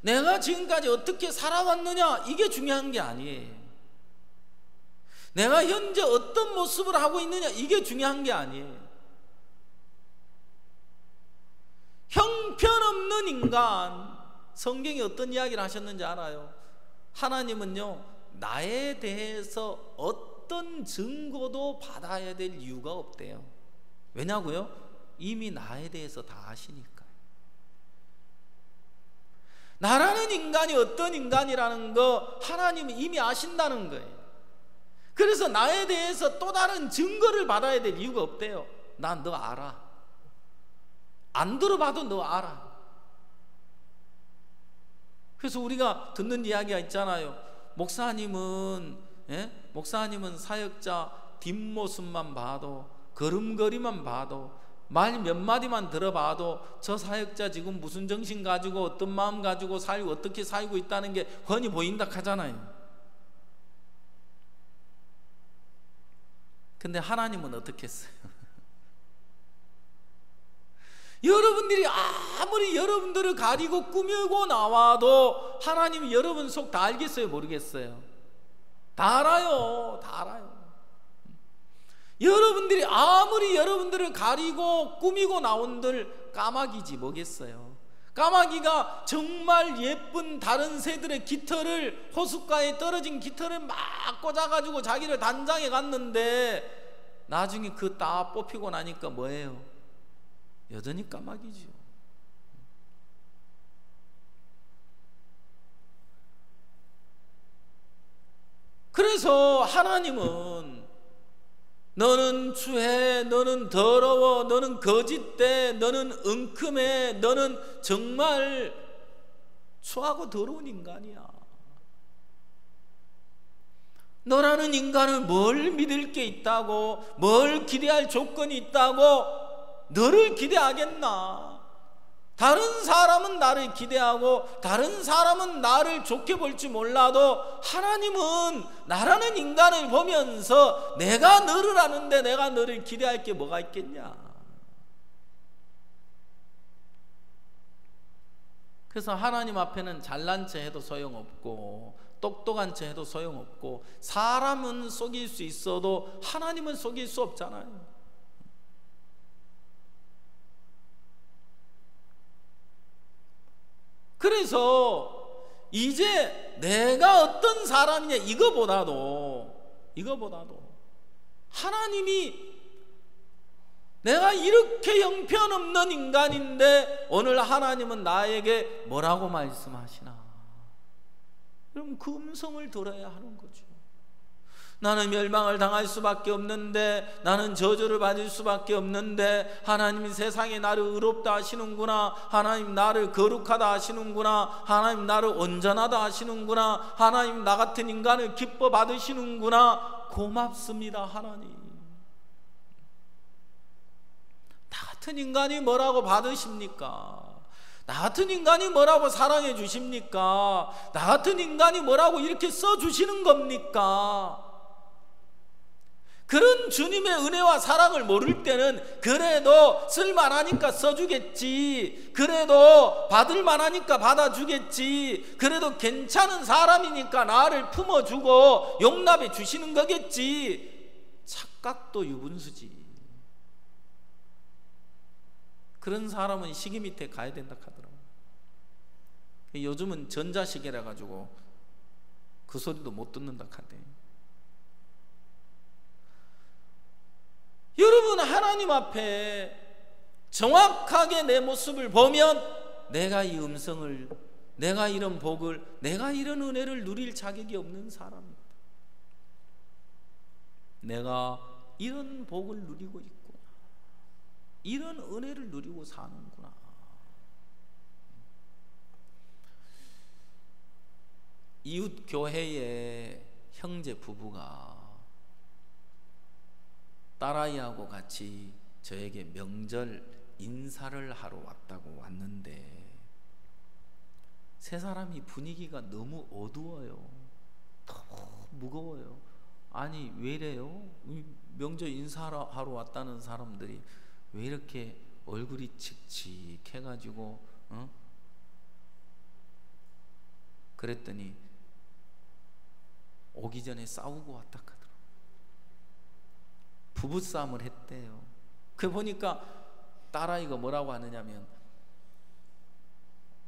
S1: 내가 지금까지 어떻게 살아왔느냐 이게 중요한 게 아니에요. 내가 현재 어떤 모습을 하고 있느냐 이게 중요한 게 아니에요. 형편없는 인간, 성경이 어떤 이야기를 하셨는지 알아요? 하나님은요, 나에 대해서 어떤 증거도 받아야 될 이유가 없대요. 왜냐고요? 이미 나에 대해서 다 아시니까요. 나라는 인간이 어떤 인간이라는 거 하나님은 이미 아신다는 거예요. 그래서 나에 대해서 또 다른 증거를 받아야 될 이유가 없대요. 난 너 알아. 안 들어봐도 너 알아. 그래서 우리가 듣는 이야기가 있잖아요. 목사님은 사역자 뒷모습만 봐도, 걸음걸이만 봐도, 말 몇 마디만 들어봐도 저 사역자 지금 무슨 정신 가지고 어떤 마음 가지고 살고 어떻게 살고 있다는 게 훤히 보인다 하잖아요. 근데 하나님은 어떻게 했어요? 여러분들이 아무리 여러분들을 가리고 꾸미고 나와도 하나님이 여러분 속 다 알겠어요, 모르겠어요? 다 알아요. 다 알아요. 여러분들이 아무리 여러분들을 가리고 꾸미고 나온들 까마귀지 뭐겠어요? 까마귀가 정말 예쁜 다른 새들의 깃털을, 호숫가에 떨어진 깃털을 막 꽂아가지고 자기를 단장해 갔는데 나중에 그 딱 뽑히고 나니까 뭐예요? 여전히 까마귀죠. 그래서 하나님은 너는 추해, 너는 더러워, 너는 거짓돼, 너는 은큼해, 너는 정말 추하고 더러운 인간이야. 너라는 인간을 뭘 믿을 게 있다고, 뭘 기대할 조건이 있다고 너를 기대하겠나? 다른 사람은 나를 기대하고 다른 사람은 나를 좋게 볼지 몰라도 하나님은 나라는 인간을 보면서 내가 너를 아는데 내가 너를 기대할 게 뭐가 있겠냐? 그래서 하나님 앞에는 잘난 체 해도 소용없고 똑똑한 체 해도 소용없고, 사람은 속일 수 있어도 하나님은 속일 수 없잖아요. 그래서 이제 내가 어떤 사람이냐, 이거보다도 하나님이 내가 이렇게 형편없는 인간인데 오늘 하나님은 나에게 뭐라고 말씀하시나? 그럼 그 음성을 들어야 하는 거죠. 나는 멸망을 당할 수밖에 없는데, 나는 저주를 받을 수밖에 없는데, 하나님이 세상에 나를 의롭다 하시는구나, 하나님 나를 거룩하다 하시는구나, 하나님 나를 온전하다 하시는구나, 하나님 나 같은 인간을 기뻐 받으시는구나, 고맙습니다 하나님. 나 같은 인간이 뭐라고 받으십니까? 나 같은 인간이 뭐라고 사랑해 주십니까? 나 같은 인간이 뭐라고 이렇게 써주시는 겁니까? 그런 주님의 은혜와 사랑을 모를 때는 그래도 쓸만하니까 써주겠지, 그래도 받을만하니까 받아주겠지, 그래도 괜찮은 사람이니까 나를 품어주고 용납해 주시는 거겠지, 착각도 유분수지. 그런 사람은 시계 밑에 가야 된다 하더라고요. 요즘은 전자시계라 가지고 그 소리도 못 듣는다 하대. 여러분, 하나님 앞에 정확하게 내 모습을 보면 내가 이 음성을, 내가 이런 복을, 내가 이런 은혜를 누릴 자격이 없는 사람입니다. 내가 이런 복을 누리고 있구나, 이런 은혜를 누리고 사는구나. 이웃 교회의 형제 부부가 딸아이하고 같이 저에게 명절 인사를 하러 왔는데 세 사람이 분위기가 너무 어두워요. 너무 무거워요. 아니 왜 이래요? 명절 인사하러 왔다는 사람들이 왜 이렇게 얼굴이 칙칙해가지고 그랬더니 오기 전에 싸우고 왔다 하더라고요. 부부싸움을 했대요. 그 보니까 딸아이가 뭐라고 하느냐면,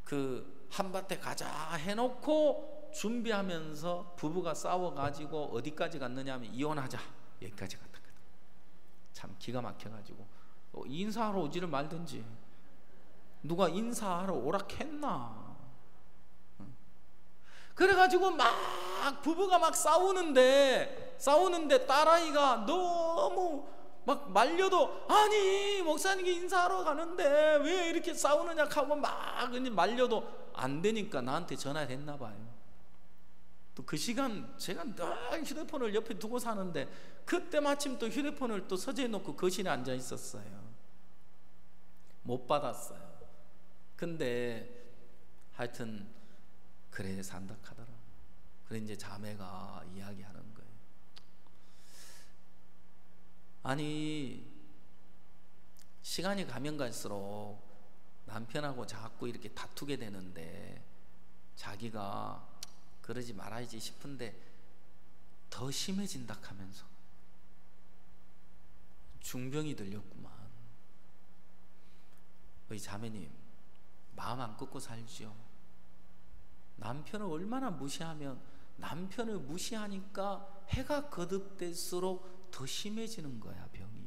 S1: 그 한밭에 가자 해놓고 준비하면서 부부가 싸워가지고 어디까지 갔느냐 하면 이혼하자 여기까지 갔다. 참 기가 막혀가지고 인사하러 오지를 말든지, 누가 인사하러 오락했나. 그래가지고 막 부부가 막 싸우는데 딸아이가 너무 막 말려도, 아니 목사님이 인사하러 가는데 왜 이렇게 싸우느냐 하고 막 말려도 안 되니까 나한테 전화를 했나 봐요. 또 그 시간 제가 늘 휴대폰을 옆에 두고 사는데 그때 마침 또 휴대폰을 또 서재에 놓고 거실에 앉아 있었어요. 못 받았어요. 근데 하여튼 그래 산다 하더라고요. 그래 이제 자매가 이야기하는 거예요. 아니 시간이 가면 갈수록 남편하고 자꾸 이렇게 다투게 되는데 자기가 그러지 말아야지 싶은데 더 심해진다 하면서 중병이 들렸구만. 우리 자매님 마음 안 꺾고 살지요. 남편을 얼마나 무시하면, 남편을 무시하니까 해가 거듭될수록 더 심해지는 거야, 병이.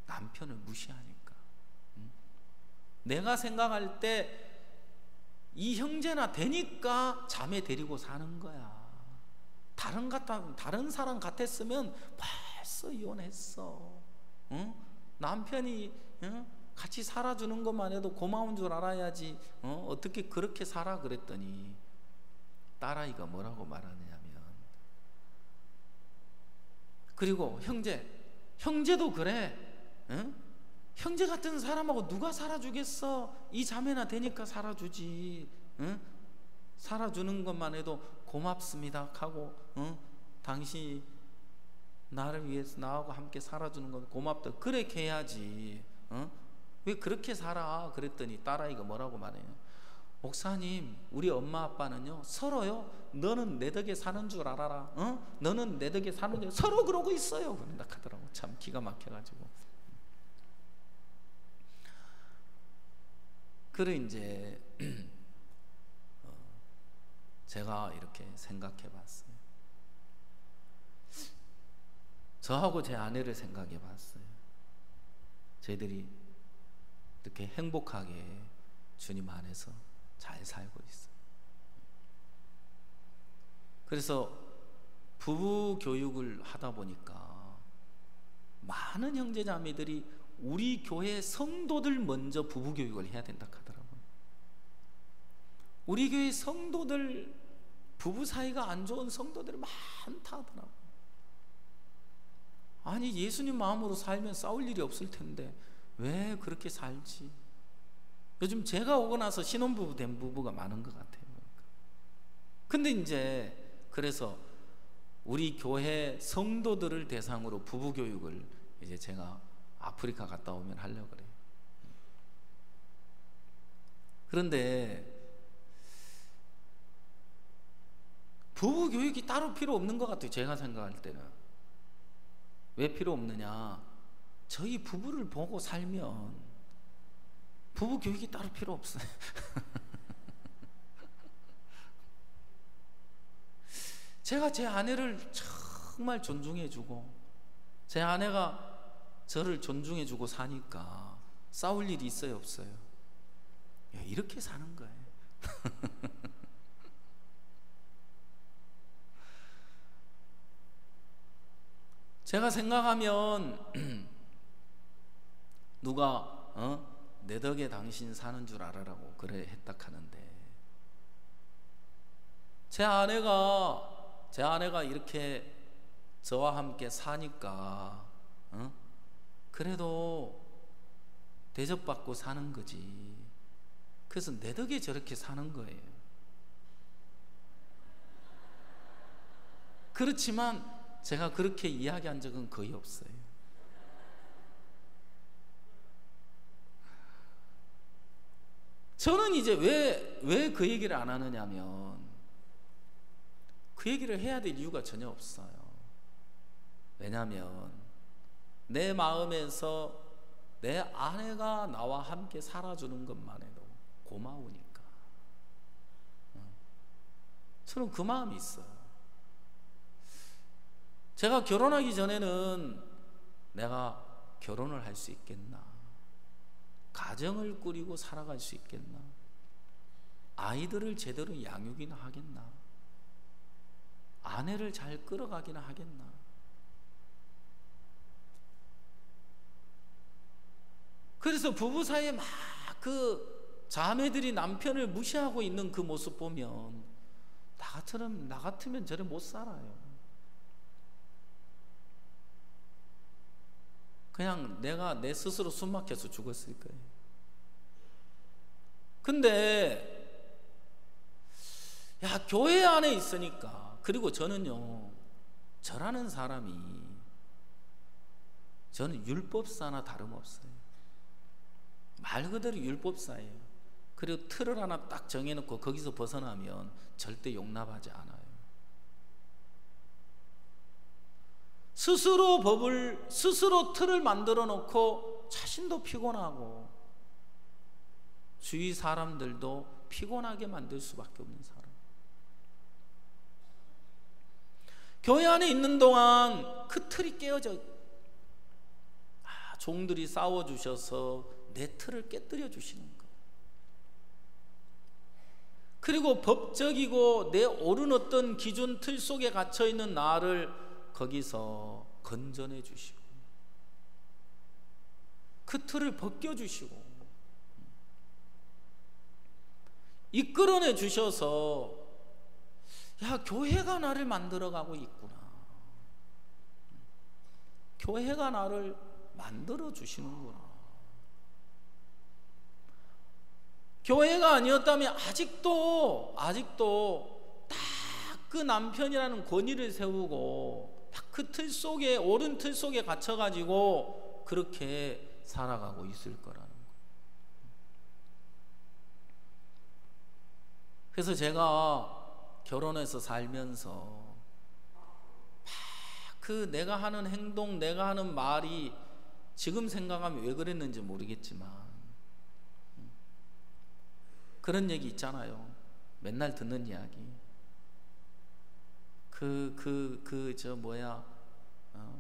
S1: 남편을 무시하니까. 내가 생각할 때 이 형제나 되니까 자매 데리고 사는 거야. 다른 사람 같았으면 벌써 이혼했어. 남편이 같이 살아주는 것만 해도 고마운 줄 알아야지. 어떻게 그렇게 살아? 그랬더니 딸아이가 뭐라고 말하느냐면, 그리고 형제도 그래. 형제 같은 사람하고 누가 살아주겠어? 이 자매나 되니까 살아주지. 살아주는 것만 해도 고맙습니다 하고, 당신이 나를 위해서 나하고 함께 살아주는 건 고맙다 그렇게 해야지. 왜 그렇게 살아? 그랬더니 딸아이가 뭐라고 말해요? 목사님, 우리 엄마 아빠는요 서로요, 너는 내 덕에 사는 줄 알아라, 너는 내 덕에 사는 줄, 서로 그러고 있어요. 그런다 하더라고. 참 기가 막혀가지고. 그래 이제 제가 이렇게 생각해 봤어요. 저하고 제 아내를 생각해 봤어요. 저희들이 이렇게 행복하게 주님 안에서 잘 살고 있어요. 그래서 부부 교육을 하다 보니까 많은 형제자매들이 우리 교회 성도들 먼저 부부 교육을 해야 된다 하더라고요. 우리 교회 성도들 부부 사이가 안 좋은 성도들이 많다 하더라고요. 아니 예수님 마음으로 살면 싸울 일이 없을 텐데 왜 그렇게 살지? 요즘 제가 오고 나서 신혼부부 된 부부가 많은 것 같아요. 근데 이제 그래서 우리 교회 성도들을 대상으로 부부 교육을 이제 제가 아프리카 갔다 오면 하려고 그래요. 그런데 부부 교육이 따로 필요 없는 것 같아요. 제가 생각할 때는. 왜 필요 없느냐? 저희 부부를 보고 살면 부부 교육이 따로 필요 없어요. 제가 제 아내를 정말 존중해주고 제 아내가 저를 존중해주고 사니까 싸울 일이 있어요, 없어요? 이렇게 사는 거예요. 제가 생각하면 누가 내 덕에 당신 사는 줄 알아라고 그래 했다 하는데 제 아내가 이렇게 저와 함께 사니까 그래도 대접받고 사는 거지. 그래서 내 덕에 저렇게 사는 거예요. 그렇지만 제가 그렇게 이야기한 적은 거의 없어요. 저는 이제 왜 그 얘기를 안 하느냐면 그 얘기를 해야 될 이유가 전혀 없어요. 왜냐하면 내 마음에서 내 아내가 나와 함께 살아주는 것만 해도 고마우니까. 저는 그 마음이 있어요. 제가 결혼하기 전에는 내가 결혼을 할 수 있겠나? 가정을 꾸리고 살아갈 수 있겠나? 아이들을 제대로 양육이나 하겠나? 아내를 잘 끌어가기나 하겠나? 그래서 부부 사이에 막 그 자매들이 남편을 무시하고 있는 그 모습 보면 나 같으면 저래 못 살아요. 그냥 내가 내 스스로 숨 막혀서 죽었을 거예요. 근데 교회 안에 있으니까, 그리고 저는요, 저라는 사람이 저는 율법사나 다름없어요. 말 그대로 율법사예요. 그리고 틀을 하나 딱 정해놓고 거기서 벗어나면 절대 용납하지 않아요. 스스로 틀을 만들어 놓고 자신도 피곤하고 주위 사람들도 피곤하게 만들 수밖에 없는 사람. 교회 안에 있는 동안 그 틀이 깨어져, 종들이 싸워주셔서 내 틀을 깨뜨려 주시는 거. 그리고 법적이고 내 옳은 어떤 기준 틀 속에 갇혀 있는 나를 거기서 건져내 주시고 그 틀을 벗겨 주시고 이끌어내 주셔서 교회가 나를 만들어 가고 있구나. 교회가 나를 만들어 주시는구나. 교회가 아니었다면 아직도 딱 그 남편이라는 권위를 세우고 딱 그 틀 속에, 옳은 틀 속에 갇혀가지고 그렇게 살아가고 있을 거라는 거예요. 그래서 제가 결혼해서 살면서 그 내가 하는 행동, 내가 하는 말이 지금 생각하면 왜 그랬는지 모르겠지만 그런 얘기 있잖아요. 맨날 듣는 이야기.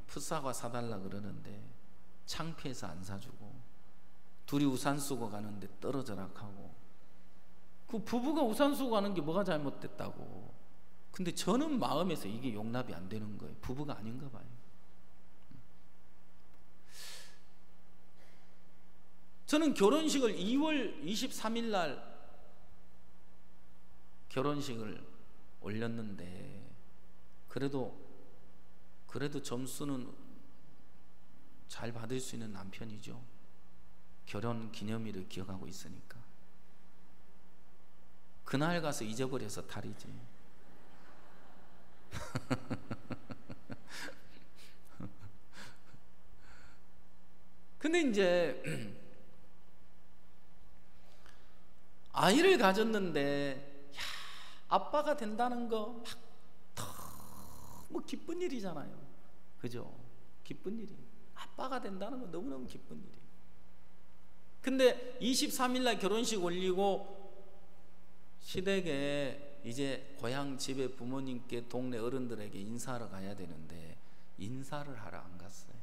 S1: 풋사과 사달라 그러는데 창피해서 안 사주고, 둘이 우산 쓰고 가는데 떨어져라 하고, 그 부부가 우산 쓰고 가는 게 뭐가 잘못됐다고. 근데 저는 마음에서 이게 용납이 안 되는 거예요. 부부가 아닌가 봐요. 저는 결혼식을 2월 23일 날 결혼식을 올렸는데 그래도 점수는 잘 받을 수 있는 남편이죠. 결혼 기념일을 기억하고 있으니까. 그날 가서 잊어버려서 탈이지. 근데 이제 아이를 가졌는데, 아빠가 된다는 거 막 너무 기쁜 일이잖아요. 그죠? 기쁜 일이. 아빠가 된다는 건 너무너무 기쁜 일이. 근데 23일 날 결혼식 올리고 시댁에 이제 고향 집에 부모님께 동네 어른들에게 인사하러 가야 되는데 인사를 하러 안 갔어요.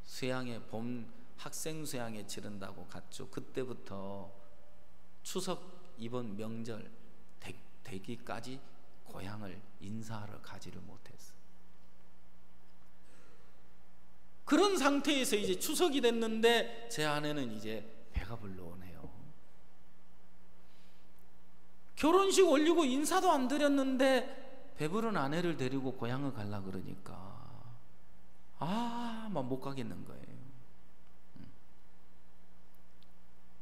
S1: 수양회, 봄 학생 수양회 치른다고 갔죠. 그때부터 추석 이번 명절 되기까지 고향을 인사하러 가지를 못했어요. 그런 상태에서 이제 추석이 됐는데 제 아내는 이제 배가 불러오네요. 결혼식 올리고 인사도 안 드렸는데 배부른 아내를 데리고 고향을 가려고 그러니까 막 못 가겠는 거예요.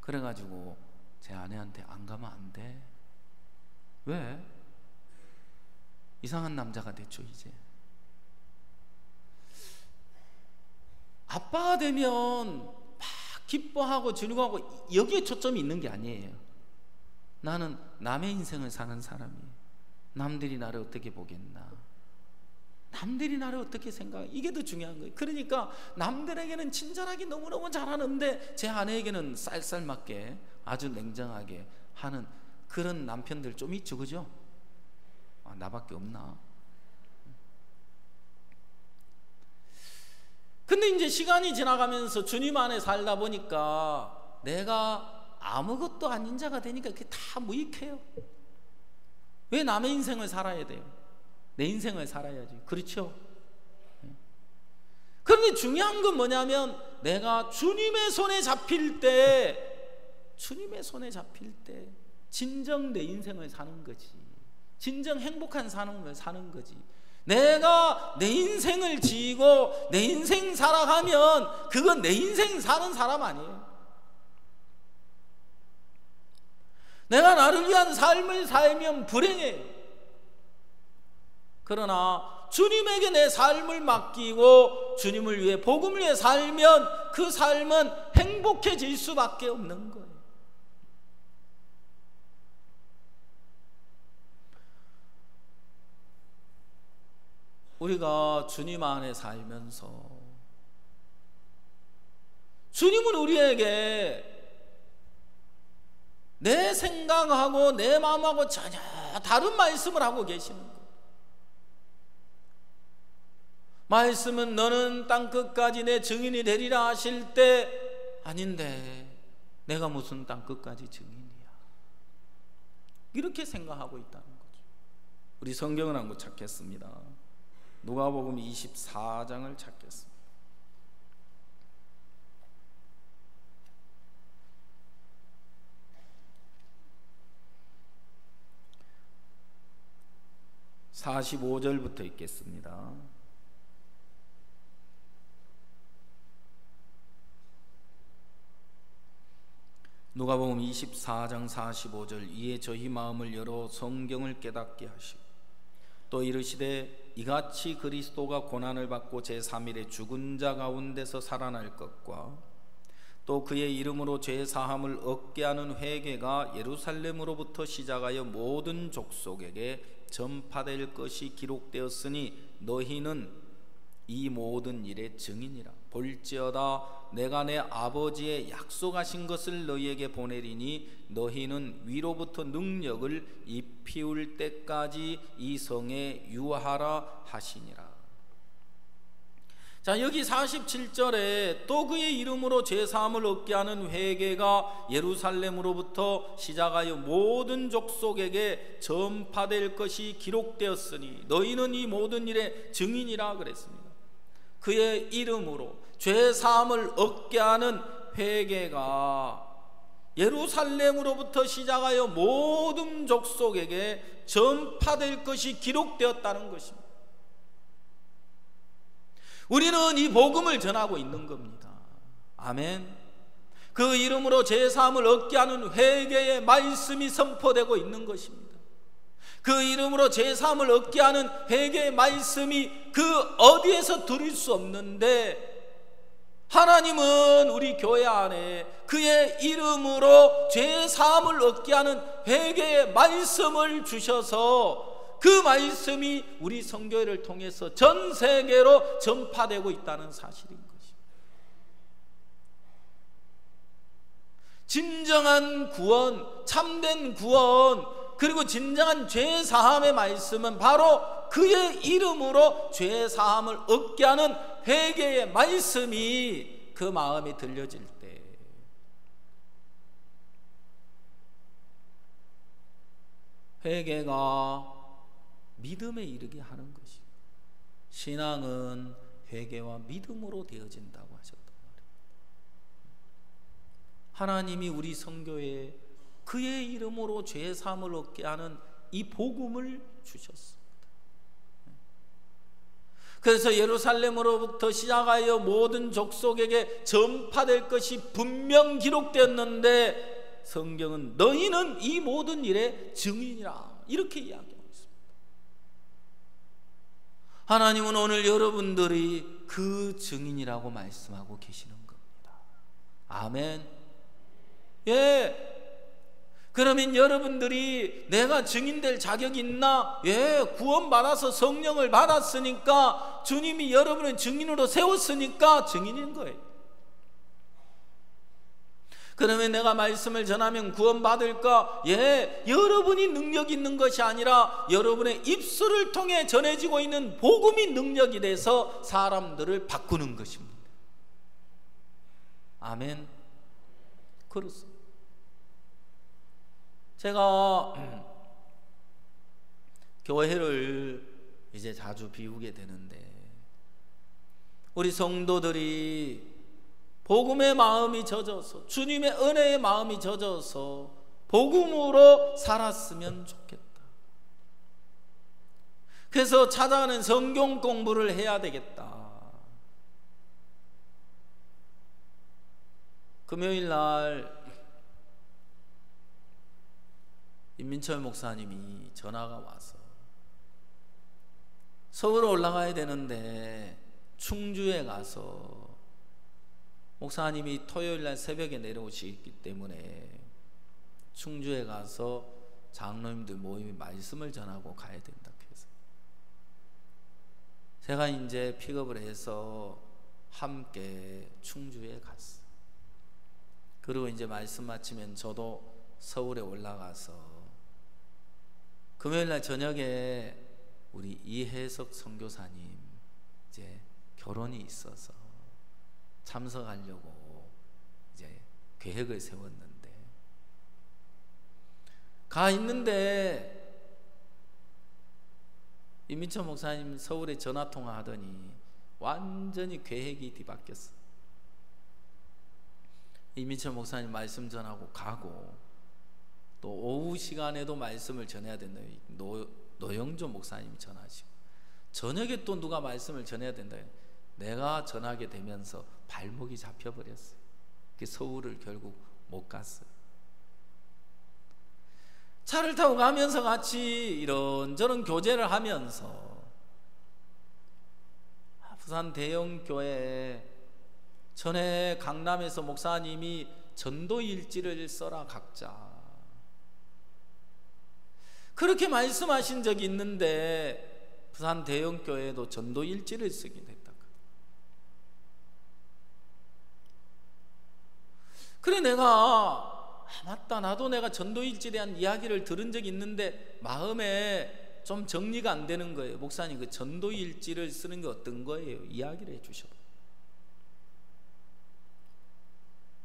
S1: 그래가지고 제 아내한테 안 가면 안 돼. 왜? 이상한 남자가 됐죠. 이제 아빠가 되면 막 기뻐하고 즐거워하고 여기에 초점이 있는 게 아니에요. 나는 남의 인생을 사는 사람이에요. 남들이 나를 어떻게 보겠나, 남들이 나를 어떻게 생각해, 이게 더 중요한 거예요. 그러니까 남들에게는 친절하게 너무너무 잘하는데 제 아내에게는 쌀쌀맞게 아주 냉정하게 하는 그런 남편들 좀 있죠. 그죠? 나밖에 없나? 근데 이제 시간이 지나가면서 주님 안에 살다 보니까 내가 아무것도 아닌 자가 되니까 그게 다 무익해요. 왜 남의 인생을 살아야 돼요? 내 인생을 살아야지. 그렇죠? 그런데 중요한 건 뭐냐면 내가 주님의 손에 잡힐 때 진정 내 인생을 사는 거지. 진정 행복한 삶을 사는 거지. 내가 내 인생을 지고 내 인생 살아가면 그건 내 인생 사는 사람 아니에요. 내가 나를 위한 삶을 살면 불행해요. 그러나 주님에게 내 삶을 맡기고 주님을 위해, 복음을 위해 살면 그 삶은 행복해질 수밖에 없는 거예요. 우리가 주님 안에 살면서 주님은 우리에게 내 생각하고 내 마음하고 전혀 다른 말씀을 하고 계시는 거예요. 말씀은 너는 땅끝까지 내 증인이 되리라 하실 때, 아닌데 내가 무슨 땅끝까지 증인이야, 이렇게 생각하고 있다는 거죠. 우리 성경을 한번 찾겠습니다. 누가복음 24장을 찾겠습니다. (45절부터) 읽겠습니다. 누가복음 24장 45절. 이에 저희 마음을 열어 성경을 깨닫게 하시고 또 이르시되 이같이 그리스도가 고난을 받고 제3일에 죽은 자 가운데서 살아날 것과 또 그의 이름으로 죄 사함을 얻게 하는 회개가 예루살렘으로부터 시작하여 모든 족속에게 전파될 것이 기록되었으니 너희는 이 모든 일의 증인이라. 볼지어다 내가 내 아버지의 약속하신 것을 너희에게 보내리니 너희는 위로부터 능력을 입히울 때까지 이 성에 유하라 하시니라. 자, 여기 47절에 또 그의 이름으로 죄사함을 얻게 하는 회개가 예루살렘으로부터 시작하여 모든 족속에게 전파될 것이 기록되었으니 너희는 이 모든 일의 증인이라 그랬습니다. 그의 이름으로 죄사함을 얻게 하는 회개가 예루살렘으로부터 시작하여 모든 족속에게 전파될 것이 기록되었다는 것입니다. 우리는 이 복음을 전하고 있는 겁니다. 아멘. 그 이름으로 죄사함을 얻게 하는 회개의 말씀이 선포되고 있는 것입니다. 그 이름으로 죄사함을 얻게 하는 회개의 말씀이 그 어디에서 들을 수 없는데, 하나님은 우리 교회 안에 그의 이름으로 죄사함을 얻게 하는 회개의 말씀을 주셔서 그 말씀이 우리 선교회를 통해서 전 세계로 전파되고 있다는 사실인 것입니다. 진정한 구원, 참된 구원, 그리고 진정한 죄사함의 말씀은 바로 그의 이름으로 죄사함을 얻게 하는 회개의 말씀이 그 마음에 들려질 때, 회개가 믿음에 이르게 하는 것이고, 신앙은 회개와 믿음으로 되어진다고 하셨단 말이에요. 하나님이 우리 선교회에 그의 이름으로 죄사함을 얻게 하는 이 복음을 주셨습니다. 그래서 예루살렘으로부터 시작하여 모든 족속에게 전파될 것이 분명 기록되었는데, 성경은 너희는 이 모든 일의 증인이라 이렇게 이야기합니다. 하나님은 오늘 여러분들이 그 증인이라고 말씀하고 계시는 겁니다. 아멘. 예. 그러면 여러분들이 내가 증인될 자격이 있나? 예, 구원받아서 성령을 받았으니까, 주님이 여러분을 증인으로 세웠으니까 증인인 거예요. 그러면 내가 말씀을 전하면 구원받을까? 예, 여러분이 능력 있는 것이 아니라 여러분의 입술을 통해 전해지고 있는 복음이 능력이 돼서 사람들을 바꾸는 것입니다. 아멘. 그렇습니다. 제가 교회를 이제 자주 비우게 되는데, 우리 성도들이 복음의 마음이 젖어서, 주님의 은혜의 마음이 젖어서 복음으로 살았으면 좋겠다. 그래서 찾아가는 성경 공부를 해야 되겠다. 금요일 날 임민철 목사님이 전화가 와서 서울에 올라가야 되는데 충주에 가서, 목사님이 토요일날 새벽에 내려오시기 때문에 충주에 가서 장로님들 모임에 말씀을 전하고 가야 된다 해서 제가 이제 픽업을 해서 함께 충주에 갔어요. 그리고 이제 말씀 마치면 저도 서울에 올라가서 금요일날 저녁에 우리 이혜석 선교사님 이제 결혼이 있어서 참석하려고 이제 계획을 세웠는데, 가 있는데 임민철 목사님 서울에 전화통화 하더니 완전히 계획이 뒤바뀌었어. 임민철 목사님 말씀 전하고 가고, 또 오후 시간에도 말씀을 전해야 된다. 노영조 목사님이 전하시고, 저녁에 또 누가 말씀을 전해야 된다. 내가 전하게 되면서 발목이 잡혀버렸어요. 서울을 결국 못 갔어요. 차를 타고 가면서 같이 이런저런 교제를 하면서 부산 대형교회에 전에 강남에서 목사님이 전도일지를 써라 각자 그렇게 말씀하신 적이 있는데, 부산 대형교회도 전도일지를 쓰게 됐다. 그래 내가 맞다, 나도 내가 전도일지에 대한 이야기를 들은 적이 있는데 마음에 좀 정리가 안 되는 거예요. 목사님, 그 전도일지를 쓰는 게 어떤 거예요? 이야기를 해주셔.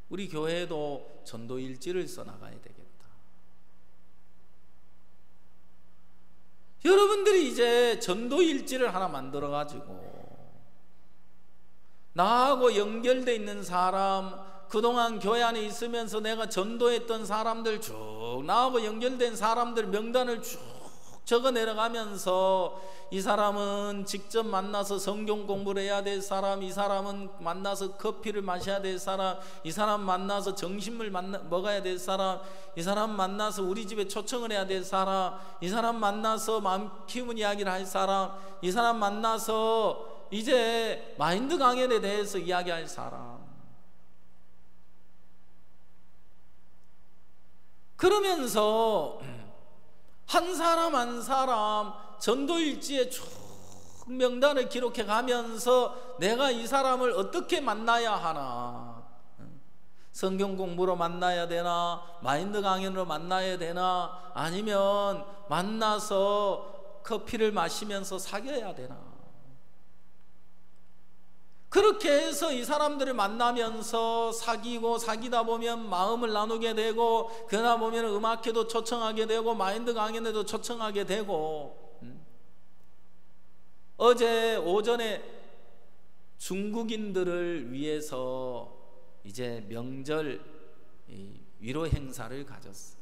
S1: 우리 교회도 전도일지를 써나가야 되겠다. 여러분들이 이제 전도일지를 하나 만들어가지고 나하고 연결되어 있는 사람, 그동안 교회 안에 있으면서 내가 전도했던 사람들 쭉, 나하고 연결된 사람들 명단을 쭉 적어 내려가면서 이 사람은 직접 만나서 성경 공부를 해야 될 사람, 이 사람은 만나서 커피를 마셔야 될 사람, 이 사람 만나서 점심을 먹어야 될 사람, 이 사람 만나서 우리 집에 초청을 해야 될 사람, 이 사람 만나서 마음 키우는 이야기를 할 사람, 이 사람 만나서 이제 마인드 강연에 대해서 이야기할 사람. 그러면서 한 사람 한 사람 전도일지에 쭉 명단을 기록해 가면서 내가 이 사람을 어떻게 만나야 하나, 성경 공부로 만나야 되나, 마인드 강연으로 만나야 되나, 아니면 만나서 커피를 마시면서 사귀어야 되나. 그렇게 해서 이 사람들을 만나면서 사귀고, 사귀다 보면 마음을 나누게 되고, 그러다 보면 음악회도 초청하게 되고, 마인드 강연에도 초청하게 되고. 어제 오전에 중국인들을 위해서 이제 명절 위로 행사를 가졌어요.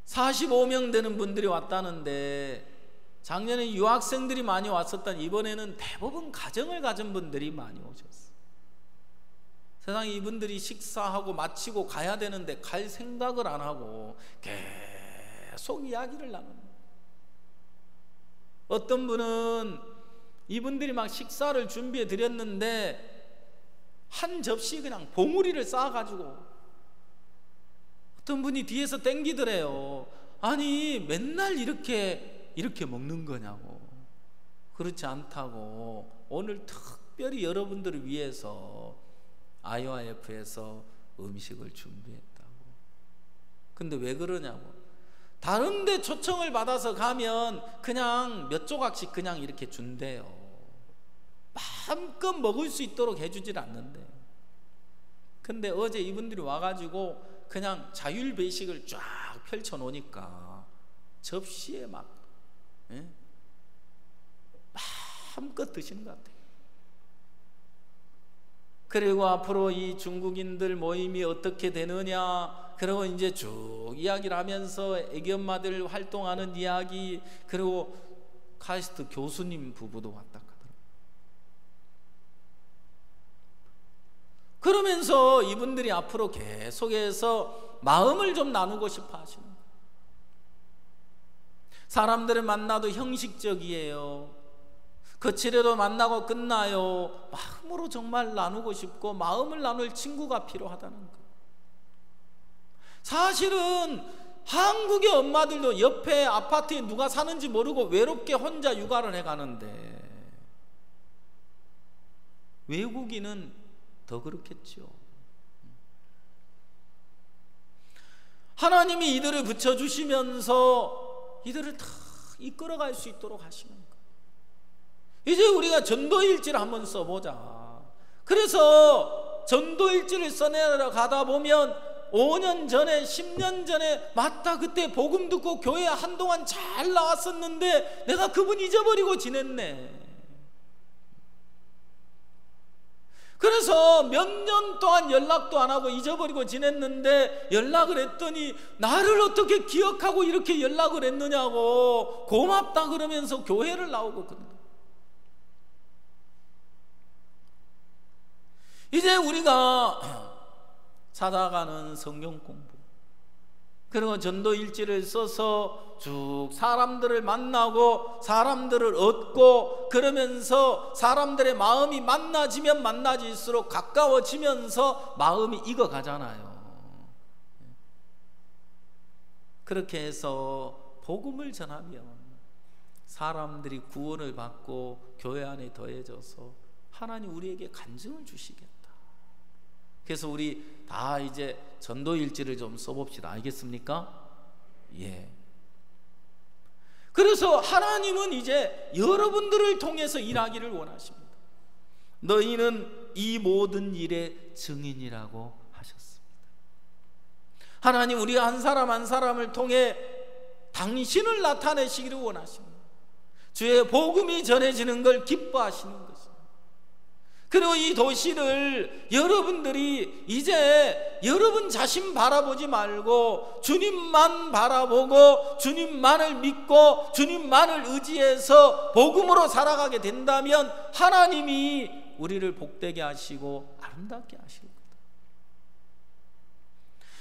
S1: 45명 되는 분들이 왔다는데, 작년에 유학생들이 많이 왔었던 이번에는 대부분 가정을 가진 분들이 많이 오셨어요. 세상에 이분들이 식사하고 마치고 가야 되는데 갈 생각을 안 하고 계속 이야기를 나눕니다. 어떤 분은 이분들이 막 식사를 준비해 드렸는데 한 접시 그냥 봉우리를 쌓아가지고, 어떤 분이 뒤에서 땡기더래요. 아니 맨날 이렇게 먹는 거냐고. 그렇지 않다고, 오늘 특별히 여러분들을 위해서 IYF에서 음식을 준비했다고. 근데 왜 그러냐고. 다른 데 초청을 받아서 가면 그냥 몇 조각씩 그냥 이렇게 준대요. 마음껏 먹을 수 있도록 해주질 않는데. 근데 어제 이분들이 와가지고 그냥 자율배식을 쫙 펼쳐놓으니까 접시에 막 마음껏 드시는 것 같아요. 그리고 앞으로 이 중국인들 모임이 어떻게 되느냐, 그리고 이제 쭉 이야기를 하면서 애기 엄마들 활동하는 이야기, 그리고 카이스트 교수님 부부도 왔다 가더라고요. 그러면서 이분들이 앞으로 계속해서 마음을 좀 나누고 싶어 하시는 거예요. 사람들을 만나도 형식적이에요. 거칠어도 만나고 끝나요. 마음으로 정말 나누고 싶고 마음을 나눌 친구가 필요하다는 거예요. 사실은 한국의 엄마들도 옆에 아파트에 누가 사는지 모르고 외롭게 혼자 육아를 해가는데, 외국인은 더 그렇겠죠. 하나님이 이들을 붙여주시면서 이들을 다 이끌어갈 수 있도록 하시는 거예요. 이제 우리가 전도일지를 한번 써보자. 그래서 전도일지를 써내려 가다 보면 5년 전에 10년 전에 맞다, 그때 복음 듣고 교회 한동안 잘 나왔었는데 내가 그분 잊어버리고 지냈네. 그래서 몇 년 동안 연락도 안 하고 잊어버리고 지냈는데 연락을 했더니 나를 어떻게 기억하고 이렇게 연락을 했느냐고 고맙다 그러면서 교회를 나오고 그런다. 이제 우리가 찾아가는 성경 공부, 그리고 전도일지를 써서 쭉 사람들을 만나고 사람들을 얻고, 그러면서 사람들의 마음이 만나지면 만나질수록 가까워지면서 마음이 익어가잖아요. 그렇게 해서 복음을 전하면 사람들이 구원을 받고 교회 안에 더해져서 하나님 우리에게 간증을 주시겠다.
S2: 그래서 우리 다 이제 전도일지를 좀 써봅시다. 알겠습니까? 예. 그래서 하나님은 이제 여러분들을 통해서 일하기를 원하십니다. 너희는 이 모든 일의 증인이라고 하셨습니다. 하나님 우리 한 사람 한 사람을 통해 당신을 나타내시기를 원하십니다. 주의 복음이 전해지는 걸 기뻐하시는 것입니다. 그리고 이 도시를 여러분들이 이제 여러분 자신 바라보지 말고 주님만 바라보고 주님만을 믿고 주님만을 의지해서 복음으로 살아가게 된다면 하나님이 우리를 복되게 하시고 아름답게 하실 겁니다.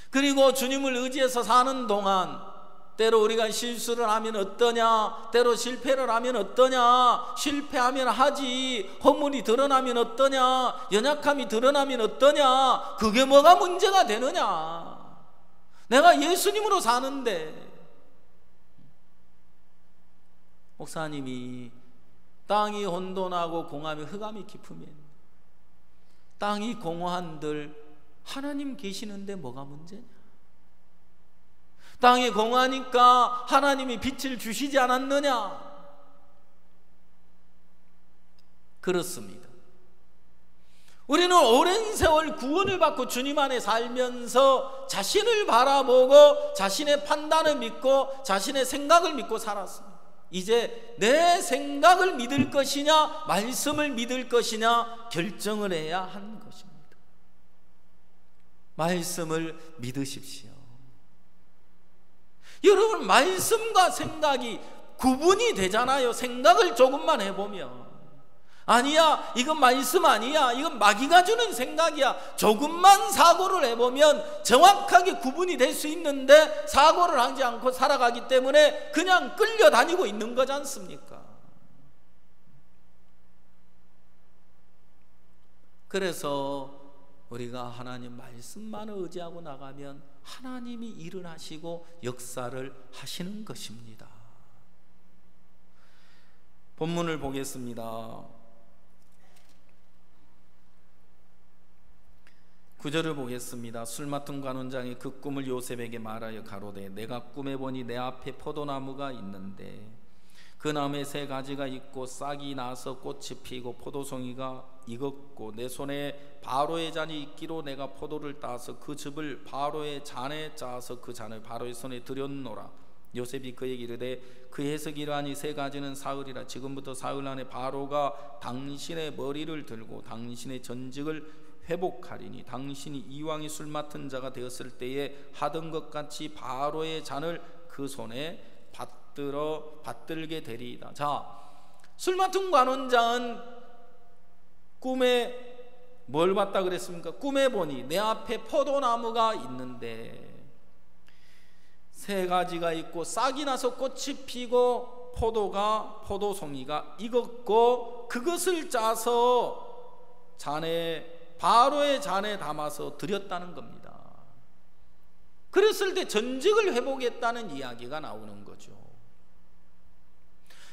S2: 그리고 주님을 의지해서 사는 동안 때로 우리가 실수를 하면 어떠냐, 때로 실패를 하면 어떠냐, 실패하면 하지, 허물이 드러나면 어떠냐, 연약함이 드러나면 어떠냐, 그게 뭐가 문제가 되느냐. 내가 예수님으로 사는데. 목사님이 땅이 혼돈하고 공함이 흑암이 깊으면 땅이 공허한들 하나님 계시는데 뭐가 문제냐? 땅이 공허하니까 하나님이 빛을 주시지 않았느냐? 그렇습니다. 우리는 오랜 세월 구원을 받고 주님 안에 살면서 자신을 바라보고 자신의 판단을 믿고 자신의 생각을 믿고 살았습니다. 이제 내 생각을 믿을 것이냐 말씀을 믿을 것이냐 결정을 해야 하는 것입니다. 말씀을 믿으십시오. 여러분, 말씀과 생각이 구분이 되잖아요. 생각을 조금만 해보면 아니야, 이건 말씀 아니야, 이건 마귀가 주는 생각이야, 조금만 사고를 해보면 정확하게 구분이 될 수 있는데 사고를 하지 않고 살아가기 때문에 그냥 끌려다니고 있는 거지 않습니까? 그래서 우리가 하나님 말씀만 의지하고 나가면 하나님이 일을 하시고 역사를 하시는 것입니다. 본문을 보겠습니다. 9절을 보겠습니다. 술 맡은 관원장이 그 꿈을 요셉에게 말하여 가로되 내가 꿈에 보니 내 앞에 포도나무가 있는데 그 나무에 세 가지가 있고 싹이 나서 꽃이 피고 포도송이가 익었고 내 손에 바로의 잔이 있기로 내가 포도를 따서 그 즙을 바로의 잔에 짜서 그 잔을 바로의 손에 들였노라. 요셉이 그에게 이르되 그 해석이 이러하니 세 가지는 사흘이라. 지금부터 사흘 안에 바로가 당신의 머리를 들고 당신의 전직을 회복하리니 당신이 이왕이 술 맡은 자가 되었을 때에 하던 것 같이 바로의 잔을 그 손에 받들게 되리이다. 자, 술 맡은 관원장은 꿈에 뭘 봤다 그랬습니까? 꿈에 보니 내 앞에 포도나무가 있는데 세 가지가 있고 싹이 나서 꽃이 피고 포도송이가 익었고 그것을 짜서 바로의 잔에 담아서 드렸다는 겁니다. 그랬을 때 전직을 회복했다는 이야기가 나오는 거죠.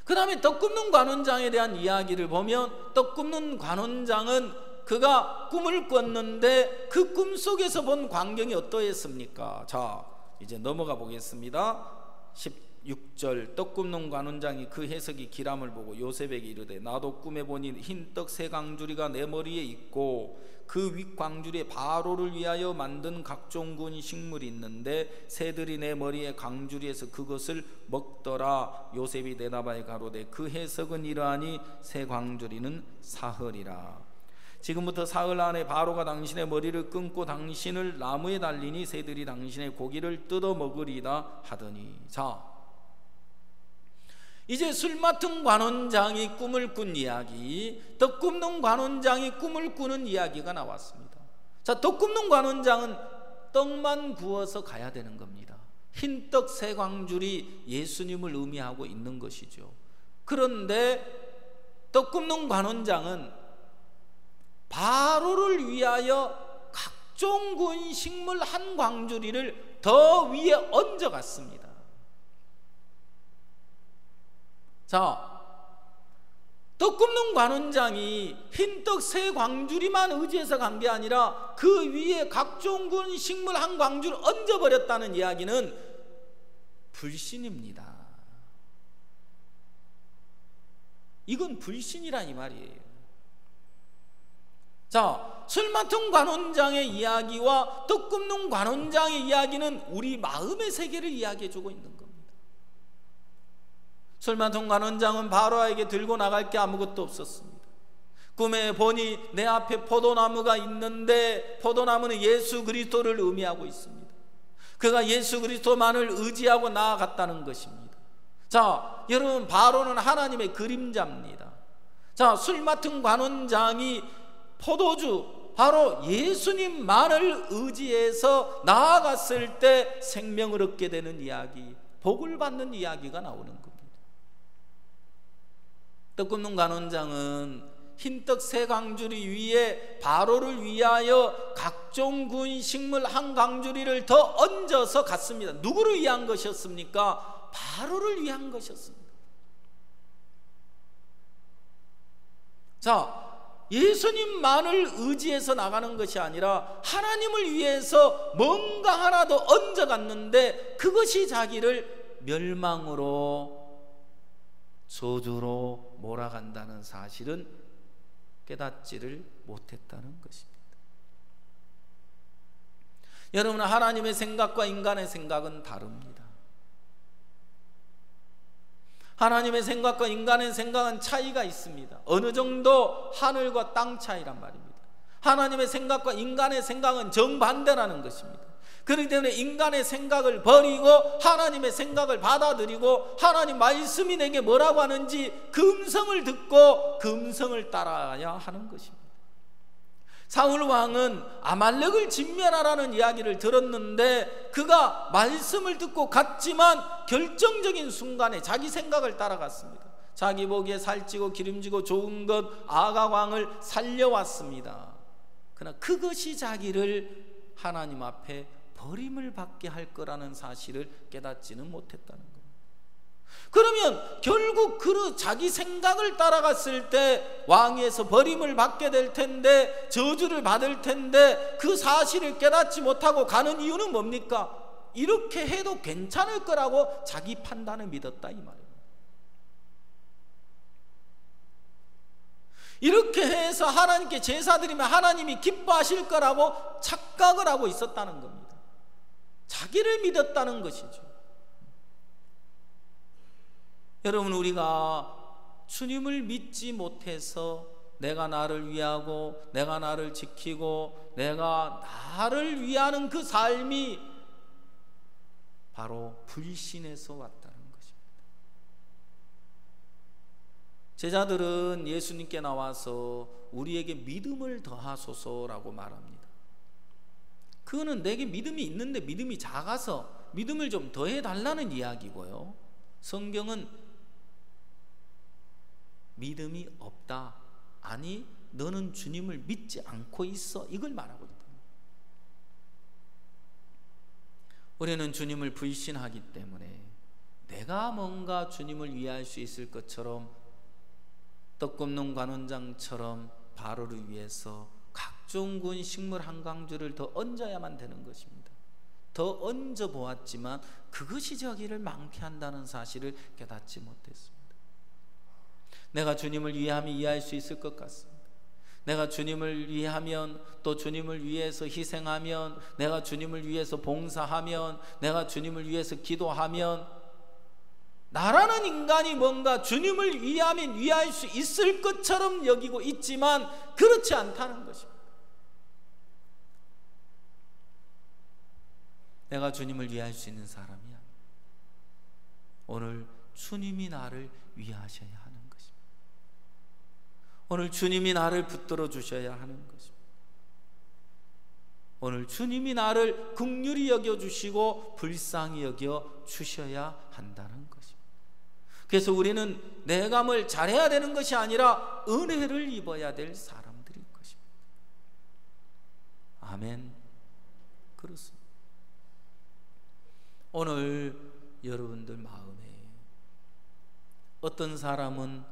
S2: 그 다음에 떡 굽는 관원장에 대한 이야기를 보면 떡 굽는 관원장은 그가 꿈을 꿨는데 그 꿈 속에서 본 광경이 어떠했습니까? 자, 이제 넘어가 보겠습니다. 16절 떡 굽는 관원장이 그 해석이 기람을 보고 요셉에게 이르되 나도 꿈에 보니 흰 떡 세 광주리가 내 머리에 있고 그 윗 광주리에 바로를 위하여 만든 각종 군 식물이 있는데 새들이 내 머리에 광주리에서 그것을 먹더라. 요셉이 대답하여 가로되 그 해석은 이러하니 새 광주리는 사흘이라. 지금부터 사흘 안에 바로가 당신의 머리를 끊고 당신을 나무에 달리니 새들이 당신의 고기를 뜯어 먹으리다 하더니. 자, 이제 술 맡은 관원장이 꿈을 꾼 이야기, 떡 굽는 관원장이 꿈을 꾸는 이야기가 나왔습니다. 자, 떡 굽는 관원장은 떡만 구워서 가야 되는 겁니다. 흰떡 세 광줄이 예수님을 의미하고 있는 것이죠. 그런데 떡 굽는 관원장은 바로를 위하여 각종 군 식물 한 광주리를 더 위에 얹어갔습니다. 자, 떡 굽는 관원장이 흰떡 세 광주리만 의지해서 간 게 아니라 그 위에 각종 군 식물 한 광주를 얹어버렸다는 이야기는 불신입니다. 이건 불신이란 이 말이에요. 자, 술 맡은 관원장의 이야기와 떡 굽는 관원장의 이야기는 우리 마음의 세계를 이야기해주고 있는 겁니다. 술 맡은 관원장은 바로에게 들고 나갈 게 아무것도 없었습니다. 꿈에 보니 내 앞에 포도나무가 있는데 포도나무는 예수 그리스도를 의미하고 있습니다. 그가 예수 그리스도만을 의지하고 나아갔다는 것입니다. 자, 여러분, 바로는 하나님의 그림자입니다. 자, 술 맡은 관원장이 포도주 바로 예수님만을 의지해서 나아갔을 때 생명을 얻게 되는 이야기, 복을 받는 이야기가 나오는 겁니다. 떡 굽는 관원장은 흰떡 세 광주리 위에 바로를 위하여 각종 군 식물 한 광주리를 더 얹어서 갔습니다. 누구를 위한 것이었습니까? 바로를 위한 것이었습니다. 자, 예수님만을 의지해서 나가는 것이 아니라 하나님을 위해서 뭔가 하나 더 얹어갔는데 그것이 자기를 멸망으로, 저주로 몰아간다는 사실은 깨닫지를 못했다는 것입니다. 여러분, 하나님의 생각과 인간의 생각은 다릅니다. 하나님의 생각과 인간의 생각은 차이가 있습니다. 어느 정도 하늘과 땅 차이란 말입니다. 하나님의 생각과 인간의 생각은 정반대라는 것입니다. 그렇기 때문에 인간의 생각을 버리고 하나님의 생각을 받아들이고 하나님 말씀이 내게 뭐라고 하는지 그 음성을 듣고 그 음성을 따라야 하는 것입니다. 사울 왕은 아말렉을 진멸하라는 이야기를 들었는데 그가 말씀을 듣고 갔지만 결정적인 순간에 자기 생각을 따라갔습니다. 자기 보기에 살찌고 기름지고 좋은 것 아각 왕을 살려왔습니다. 그러나 그것이 자기를 하나님 앞에 버림을 받게 할 거라는 사실을 깨닫지는 못했다는 겁니다. 그러면 결국 그 자기 생각을 따라갔을 때 왕위에서 버림을 받게 될 텐데, 저주를 받을 텐데 그 사실을 깨닫지 못하고 가는 이유는 뭡니까? 이렇게 해도 괜찮을 거라고 자기 판단을 믿었다 이 말입니다. 이렇게 해서 하나님께 제사드리면 하나님이 기뻐하실 거라고 착각을 하고 있었다는 겁니다. 자기를 믿었다는 것이죠. 여러분, 우리가 주님을 믿지 못해서 내가 나를 위하고 내가 나를 지키고 내가 나를 위하는 그 삶이 바로 불신에서 왔다는 것입니다. 제자들은 예수님께 나와서 우리에게 믿음을 더하소서라고 말합니다. 그거는 내게 믿음이 있는데 믿음이 작아서 믿음을 좀 더해달라는 이야기고요. 성경은 믿음이 없다, 아니 너는 주님을 믿지 않고 있어, 이걸 말하고 있다. 우리는 주님을 불신하기 때문에 내가 뭔가 주님을 위할 수 있을 것처럼 떡 굽는 관원장처럼 바로를 위해서 각종 군 식물 한 광주를 더 얹어야만 되는 것입니다. 더 얹어 보았지만 그것이 자기를 망케 한다는 사실을 깨닫지 못했습니다. 내가 주님을 위하면 이해할 수 있을 것 같습니다. 내가 주님을 위하면, 또 주님을 위해서 희생하면, 내가 주님을 위해서 봉사하면, 내가 주님을 위해서 기도하면 나라는 인간이 뭔가 주님을 위하면 위할 수 있을 것처럼 여기고 있지만 그렇지 않다는 것입니다. 내가 주님을 위할 수 있는 사람이야. 오늘 주님이 나를 위하셔야 하는 것입니다. 오늘 주님이 나를 붙들어 주셔야 하는 것입니다. 오늘 주님이 나를 긍휼히 여겨주시고 불쌍히 여겨주셔야 한다는 것입니다. 그래서 우리는 내감을 잘해야 되는 것이 아니라 은혜를 입어야 될 사람들인 것입니다. 아멘. 그렇습니다. 오늘 여러분들 마음에 어떤 사람은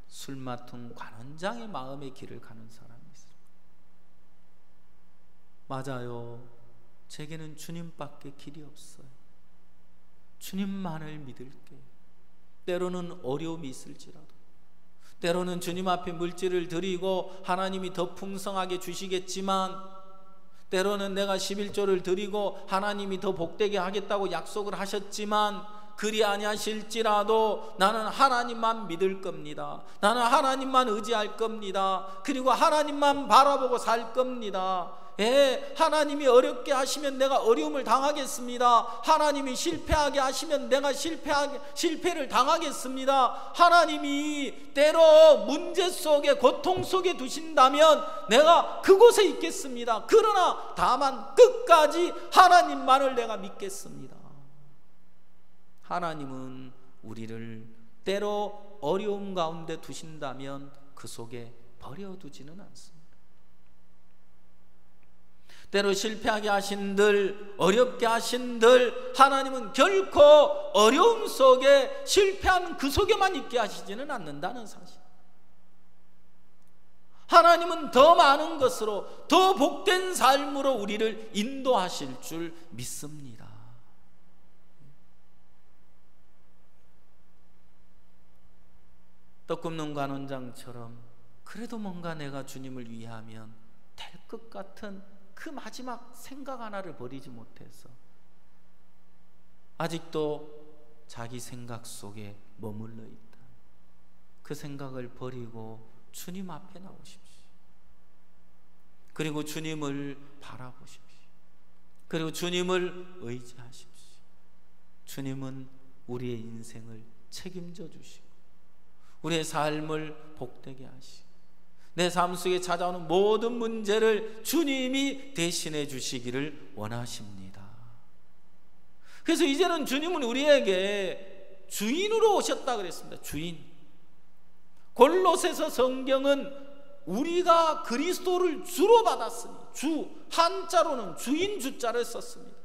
S2: 술 맡은 관원장의 마음의 길을 가는 사람이 있어요. 맞아요. 제게는 주님밖에 길이 없어요. 주님만을 믿을게요. 때로는 어려움이 있을지라도, 때로는 주님 앞에 물질을 드리고 하나님이 더 풍성하게 주시겠지만, 때로는 내가 11조를 드리고 하나님이 더 복되게 하겠다고 약속을 하셨지만, 그리 아니하실지라도 나는 하나님만 믿을 겁니다. 나는 하나님만 의지할 겁니다. 그리고 하나님만 바라보고 살 겁니다. 하나님이 어렵게 하시면 내가 어려움을 당하겠습니다. 하나님이 실패하게 하시면 내가 실패를 당하겠습니다. 하나님이 때로 문제 속에, 고통 속에 두신다면 내가 그곳에 있겠습니다. 그러나 다만 끝까지 하나님만을 내가 믿겠습니다. 하나님은 우리를 때로 어려움 가운데 두신다면 그 속에 버려두지는 않습니다. 때로 실패하게 하신들, 어렵게 하신들, 하나님은 결코 어려움 속에, 실패한 그 속에만 있게 하시지는 않는다는 사실. 하나님은 더 많은 것으로, 더 복된 삶으로 우리를 인도하실 줄 믿습니다. 떡 굽는 관원장처럼 그래도 뭔가 내가 주님을 위하면 될 것 같은 그 마지막 생각 하나를 버리지 못해서 아직도 자기 생각 속에 머물러 있다. 그 생각을 버리고 주님 앞에 나오십시오. 그리고 주님을 바라보십시오. 그리고 주님을 의지하십시오. 주님은 우리의 인생을 책임져 주시고 우리의 삶을 복되게 하시고 내 삶 속에 찾아오는 모든 문제를 주님이 대신해 주시기를 원하십니다. 그래서 이제는 주님은 우리에게 주인으로 오셨다 그랬습니다. 주인. 골로새서 성경은 우리가 그리스도를 주로 받았으니, 주, 한자로는 주인 주자를 썼습니다.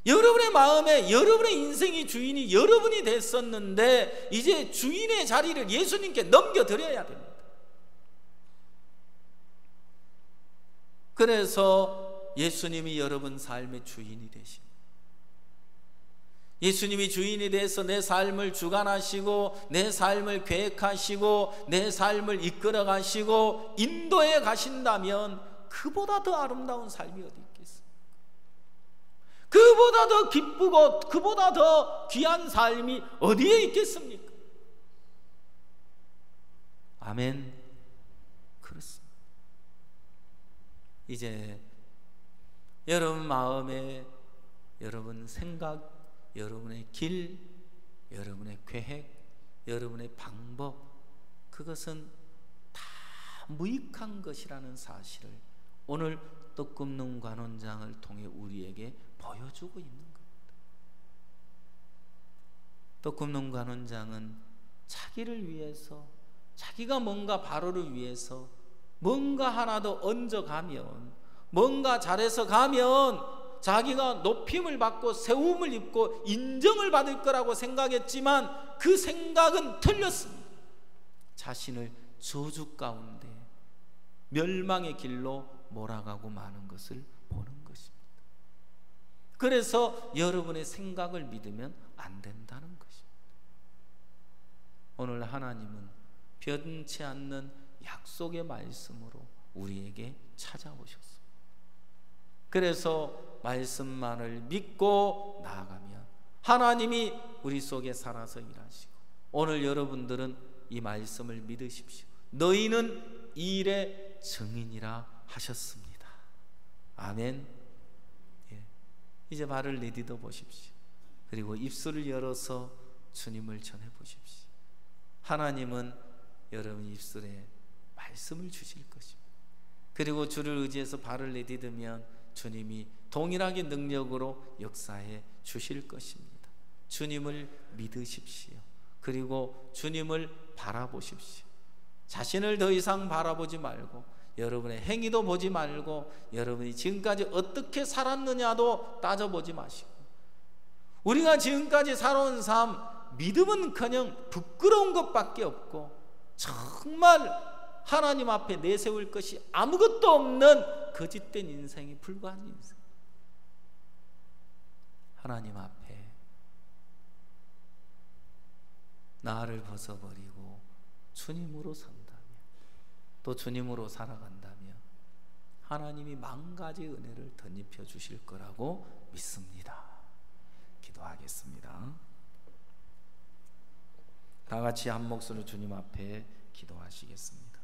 S2: 여러분의 마음에 여러분의 인생이 주인이 여러분이 됐었는데 이제 주인의 자리를 예수님께 넘겨드려야 됩니다. 그래서 예수님이 여러분 삶의 주인이 되십니다. 예수님이 주인이 돼서 내 삶을 주관하시고 내 삶을 계획하시고 내 삶을 이끌어 가시고 인도해 가신다면 그보다 더 아름다운 삶이 어디 있겠습니까? 그보다 더 기쁘고 그보다 더 귀한 삶이 어디에 있겠습니까? 아멘. 그렇습니다. 이제 여러분 마음에 여러분 생각, 여러분의 길, 여러분의 계획, 여러분의 방법, 그것은 다 무익한 것이라는 사실을 오늘 떡 굽는 관원장을 통해 우리에게 보여주고 있는 겁니다. 떡 굽는 관원장은 자기를 위해서, 자기가 뭔가 바로를 위해서 뭔가 하나 더 얹어가면, 뭔가 잘해서 가면 자기가 높임을 받고 세움을 입고 인정을 받을 거라고 생각했지만 그 생각은 틀렸습니다. 자신을 저주 가운데 멸망의 길로 몰아가고 마는 것을 보는 것입니다. 그래서 여러분의 생각을 믿으면 안 된다는 것입니다. 오늘 하나님은 변치 않는 약속의 말씀으로 우리에게 찾아오셨습니다. 그래서 말씀만을 믿고 나아가면 하나님이 우리 속에 살아서 일하시고, 오늘 여러분들은 이 말씀을 믿으십시오. 너희는 이 일의 증인이라 하셨습니다. 아멘. 예. 이제 발을 내디뎌 보십시오. 그리고 입술을 열어서 주님을 전해 보십시오. 하나님은 여러분 입술에 말씀을 주실 것입니다. 그리고 주를 의지해서 발을 내디디면 주님이 동일하게 능력으로 역사해 주실 것입니다. 주님을 믿으십시오. 그리고 주님을 바라보십시오. 자신을 더 이상 바라보지 말고, 여러분의 행위도 보지 말고, 여러분이 지금까지 어떻게 살았느냐도 따져보지 마시고, 우리가 지금까지 살아온 삶 믿음은커녕 부끄러운 것밖에 없고 정말 하나님 앞에 내세울 것이 아무것도 없는 거짓된 인생에 불과한 인생. 하나님 앞에 나를 벗어버리고 주님으로 산다면, 또 주님으로 살아간다면 하나님이 만가지 은혜를 덧입혀 주실 거라고 믿습니다. 기도하겠습니다. 다 같이 한 목소리로 주님 앞에 기도하시겠습니다.